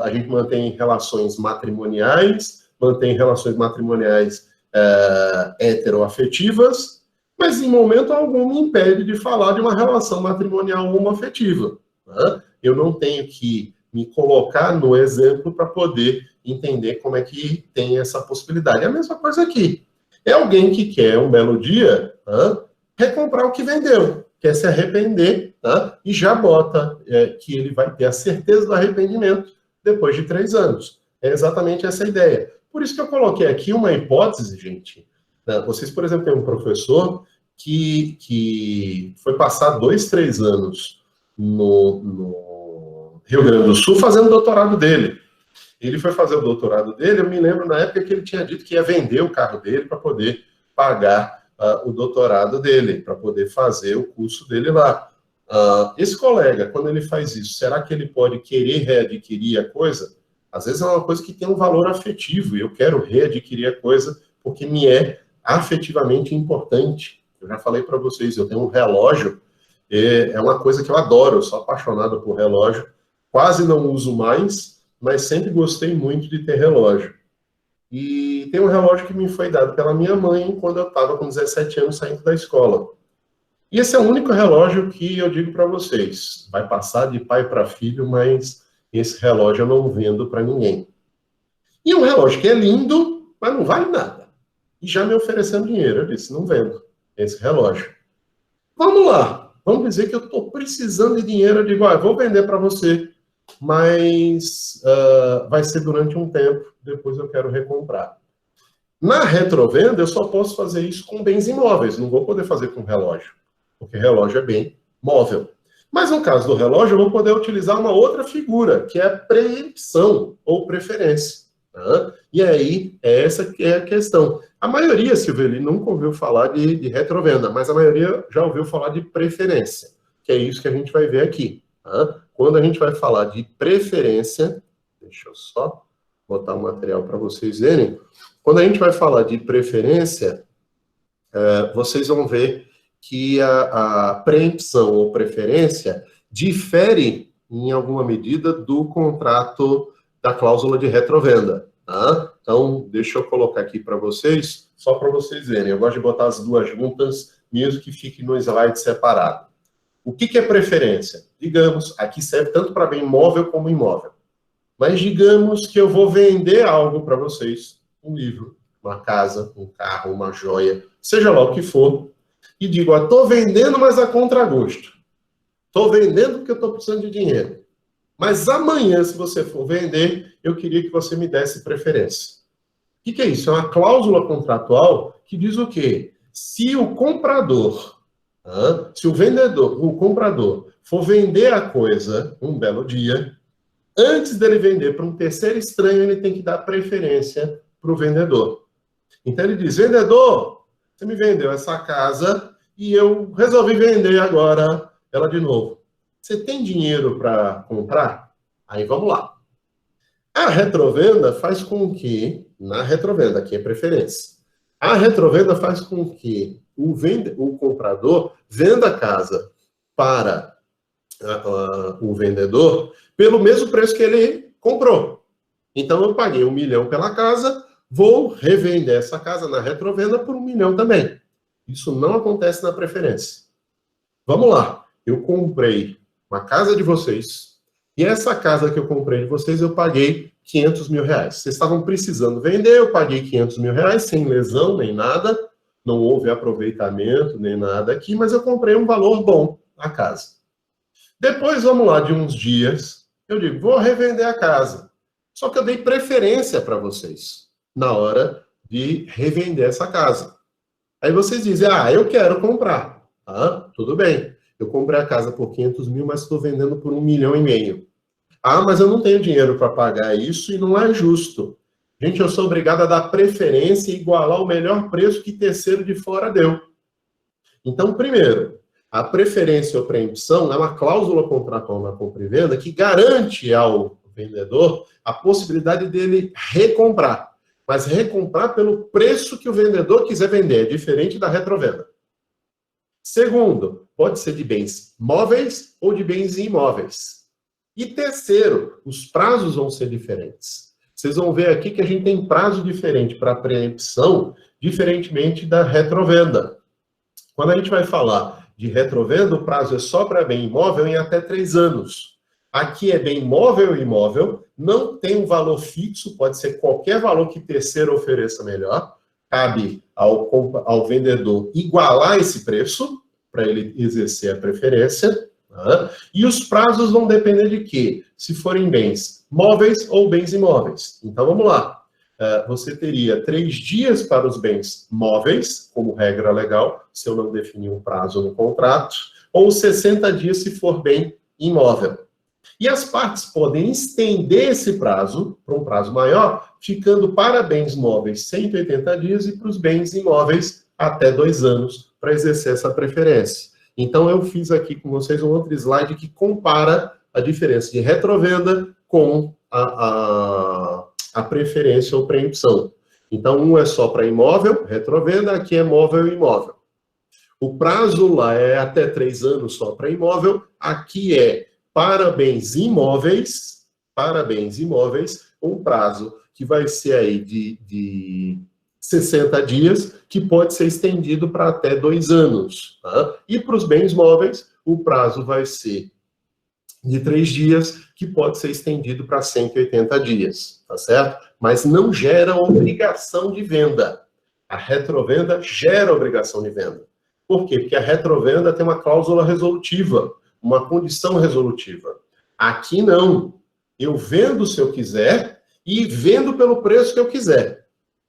a gente mantém relações matrimoniais heteroafetivas, mas em momento algum me impede de falar de uma relação matrimonial homoafetiva. Né? Eu não tenho que me colocar no exemplo para poder entender como é que tem essa possibilidade. É a mesma coisa aqui. É alguém que quer, um belo dia, recomprar o que vendeu, quer se arrepender, e já bota que ele vai ter a certeza do arrependimento depois de 3 anos. É exatamente essa a ideia. Por isso que eu coloquei aqui uma hipótese, gente. Vocês, por exemplo, têm um professor que foi passar 2, 3 anos no Rio Grande do Sul fazendo o doutorado dele. Ele foi fazer o doutorado dele, eu me lembro na época que ele tinha dito que ia vender o carro dele para poder pagar o doutorado dele, para poder fazer o curso dele lá. Esse colega, quando ele faz isso, será que ele pode querer readquirir a coisa? Às vezes é uma coisa que tem um valor afetivo, e eu quero readquirir a coisa porque me é afetivamente importante. Eu já falei para vocês, eu tenho um relógio, é uma coisa que eu adoro, eu sou apaixonado por relógio, quase não uso mais, mas sempre gostei muito de ter relógio. E tem um relógio que me foi dado pela minha mãe quando eu estava com 17 anos saindo da escola. E esse é o único relógio que eu digo para vocês, vai passar de pai para filho, mas esse relógio eu não vendo para ninguém. E um relógio que é lindo, mas não vale nada. E já me oferecendo dinheiro, eu disse, não vendo esse relógio. Vamos lá, vamos dizer que eu estou precisando de dinheiro, eu digo, vou vender para você, mas vai ser durante um tempo, depois eu quero recomprar. Na retrovenda, eu só posso fazer isso com bens imóveis, não vou poder fazer com relógio, porque relógio é bem móvel. Mas no caso do relógio, eu vou poder utilizar uma outra figura, que é a preempção ou preferência. Tá? E aí, essa que é a questão. A maioria, Silveli, nunca ouviu falar de retrovenda, mas a maioria já ouviu falar de preferência, que é isso que a gente vai ver aqui. Tá? Quando a gente vai falar de preferência, deixa eu só botar o material para vocês verem. Quando a gente vai falar de preferência, vocês vão ver que a preempção ou preferência difere, em alguma medida, do contrato da cláusula de retrovenda. Tá? Então, deixa eu colocar aqui para vocês, só para vocês verem. Eu gosto de botar as duas juntas, mesmo que fique no slide separado. O que é preferência? Digamos, aqui serve tanto para bem móvel como imóvel. Mas digamos que eu vou vender algo para vocês, um livro, uma casa, um carro, uma joia, seja lá o que for, e digo, estou vendendo, mas a contragosto. Estou vendendo porque eu estou precisando de dinheiro. Mas amanhã, se você for vender, eu queria que você me desse preferência. O que é isso? É uma cláusula contratual que diz o quê? Se o comprador, se o vendedor, o comprador, for vender a coisa um belo dia, antes dele vender para um terceiro estranho, ele tem que dar preferência para o vendedor. Então ele diz, vendedor, você me vendeu essa casa e eu resolvi vender agora ela de novo. Você tem dinheiro para comprar? Aí vamos lá. A retrovenda faz com que, na retrovenda, aqui é preferência, a retrovenda faz com que o comprador venda a casa para o vendedor pelo mesmo preço que ele comprou. Então eu paguei 1 milhão pela casa, vou revender essa casa na retrovenda por 1 milhão também. Isso não acontece na preferência. Vamos lá. Eu comprei uma casa de vocês, e essa casa que eu comprei de vocês, eu paguei 500 mil reais. Vocês estavam precisando vender, eu paguei 500 mil reais, sem lesão, nem nada, não houve aproveitamento, nem nada aqui, mas eu comprei um valor bom na casa. Depois, vamos lá, de uns dias, eu digo, vou revender a casa. Só que eu dei preferência para vocês, na hora de revender essa casa. Aí vocês dizem, eu quero comprar. Tudo bem. Eu comprei a casa por 500 mil, mas estou vendendo por 1,5 milhão. Mas eu não tenho dinheiro para pagar isso e não é justo. Gente, eu sou obrigado a dar preferência e igualar o melhor preço que terceiro de fora deu. Então, primeiro, a preferência ou preempção é uma cláusula contratual na compra e venda que garante ao vendedor a possibilidade dele recomprar. Mas recomprar pelo preço que o vendedor quiser vender, é diferente da retrovenda. Segundo, pode ser de bens móveis ou de bens imóveis. E terceiro, os prazos vão ser diferentes. Vocês vão ver aqui que a gente tem prazo diferente para a preempção, diferentemente da retrovenda. Quando a gente vai falar de retrovenda, o prazo é só para bem imóvel em até 3 anos. Aqui é bem móvel e imóvel, não tem um valor fixo, pode ser qualquer valor que terceiro ofereça melhor. Cabe ao vendedor igualar esse preço, para ele exercer a preferência. E os prazos vão depender de quê? Se forem bens móveis ou bens imóveis. Então, vamos lá. Você teria 3 dias para os bens móveis, como regra legal, se eu não definir um prazo no contrato, ou 60 dias se for bem imóvel. E as partes podem estender esse prazo para um prazo maior, ficando para bens móveis 180 dias e para os bens imóveis até 2 anos para exercer essa preferência. Então, eu fiz aqui com vocês um outro slide que compara a diferença de retrovenda com a preferência ou preempção. Então, um é só para imóvel, retrovenda, aqui é móvel e imóvel. O prazo lá é até 3 anos só para imóvel, aqui é para bens imóveis, um prazo que vai ser aí de 60 dias, que pode ser estendido para até 2 anos. Tá? E para os bens móveis, o prazo vai ser de 3 dias, que pode ser estendido para 180 dias, tá certo? Mas não gera obrigação de venda. A retrovenda gera obrigação de venda. Por quê? Porque a retrovenda tem uma cláusula resolutiva, uma condição resolutiva. Aqui não. Eu vendo se eu quiser e vendo pelo preço que eu quiser.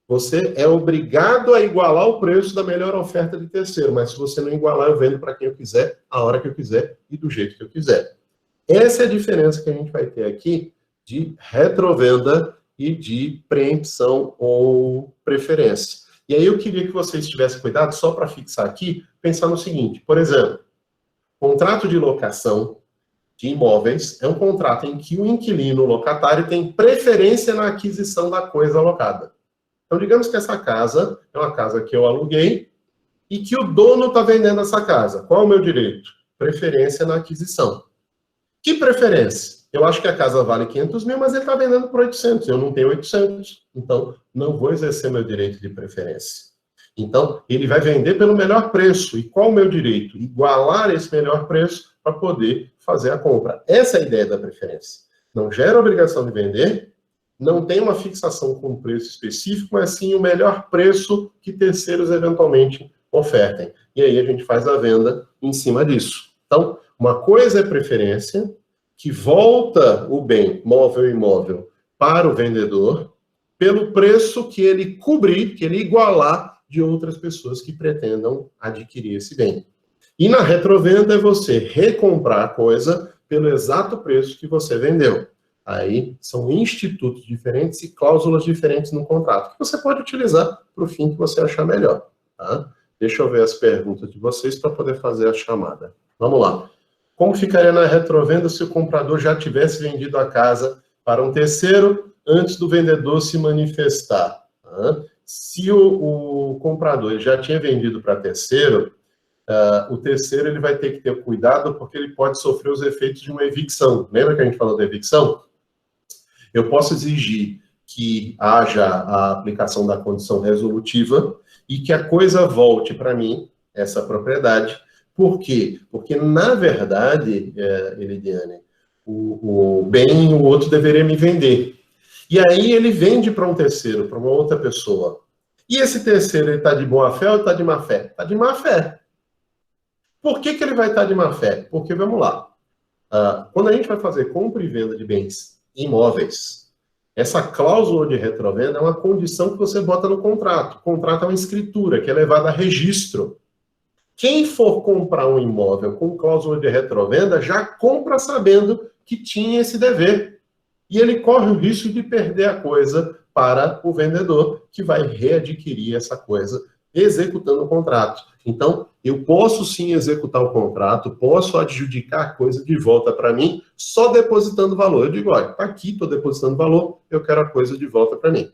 Você é obrigado a igualar o preço da melhor oferta de terceiro, mas se você não igualar, eu vendo para quem eu quiser, a hora que eu quiser e do jeito que eu quiser. Essa é a diferença que a gente vai ter aqui de retrovenda e de preempção ou preferência. E aí eu queria que vocês tivessem cuidado, só para fixar aqui, pensar no seguinte, por exemplo, contrato de locação de imóveis é um contrato em que o inquilino, o locatário, tem preferência na aquisição da coisa alocada. Então, digamos que essa casa é uma casa que eu aluguei e que o dono está vendendo essa casa. Qual é o meu direito? Preferência na aquisição. Que preferência? Eu acho que a casa vale 500 mil, mas ele está vendendo por 800. Eu não tenho 800. Então, não vou exercer meu direito de preferência. Então, ele vai vender pelo melhor preço. E qual o meu direito? Igualar esse melhor preço para poder fazer a compra. Essa é a ideia da preferência. Não gera obrigação de vender, não tem uma fixação com um preço específico, mas sim o melhor preço que terceiros eventualmente ofertem. E aí a gente faz a venda em cima disso. Então, uma coisa é preferência, que volta o bem, móvel e imóvel, para o vendedor, pelo preço que ele cobrir, que ele igualar de outras pessoas que pretendam adquirir esse bem. E na retrovenda é você recomprar a coisa pelo exato preço que você vendeu. Aí são institutos diferentes e cláusulas diferentes no contrato, que você pode utilizar para o fim que você achar melhor. Tá? Deixa eu ver as perguntas de vocês para poder fazer a chamada. Vamos lá. Como ficaria na retrovenda se o comprador já tivesse vendido a casa para um terceiro antes do vendedor se manifestar? Tá? Se o comprador já tinha vendido para terceiro, o terceiro ele vai ter que ter cuidado porque ele pode sofrer os efeitos de uma evicção. Lembra que a gente falou da evicção? Eu posso exigir que haja a aplicação da condição resolutiva e que a coisa volte para mim, essa propriedade. Por quê? Porque, na verdade, Elidiane, o bem o outro deveria me vender. E aí ele vende para um terceiro, para uma outra pessoa. E esse terceiro, ele está de boa fé ou está de má fé? Está de má fé. Por que ele vai estar de má fé? Porque, vamos lá, quando a gente vai fazer compra e venda de bens imóveis, essa cláusula de retrovenda é uma condição que você bota no contrato. O contrato é uma escritura que é levada a registro. Quem for comprar um imóvel com cláusula de retrovenda já compra sabendo que tinha esse dever. E ele corre o risco de perder a coisa para o vendedor, que vai readquirir essa coisa executando o contrato. Então, eu posso sim executar o contrato, posso adjudicar a coisa de volta para mim, só depositando valor. Eu digo, olha, tá aqui, estou depositando valor, eu quero a coisa de volta para mim.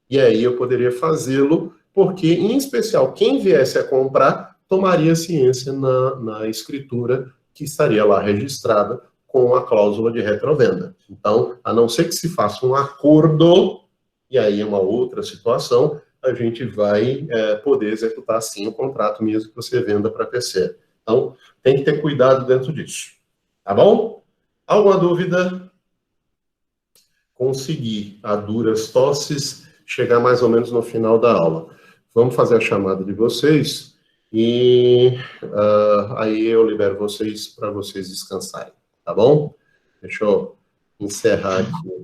E aí eu poderia fazê-lo, porque, em especial, quem viesse a comprar, tomaria ciência na escritura que estaria lá registrada com a cláusula de retrovenda. Então, a não ser que se faça um acordo, e aí é uma outra situação, a gente vai poder executar, sim, o contrato mesmo que você venda para terceiro. Então, tem que ter cuidado dentro disso. Tá bom? Alguma dúvida? Consegui, a duras tosses, chegar mais ou menos no final da aula. Vamos fazer a chamada de vocês e aí eu libero vocês para vocês descansarem. Tá bom? Deixa eu encerrar aqui.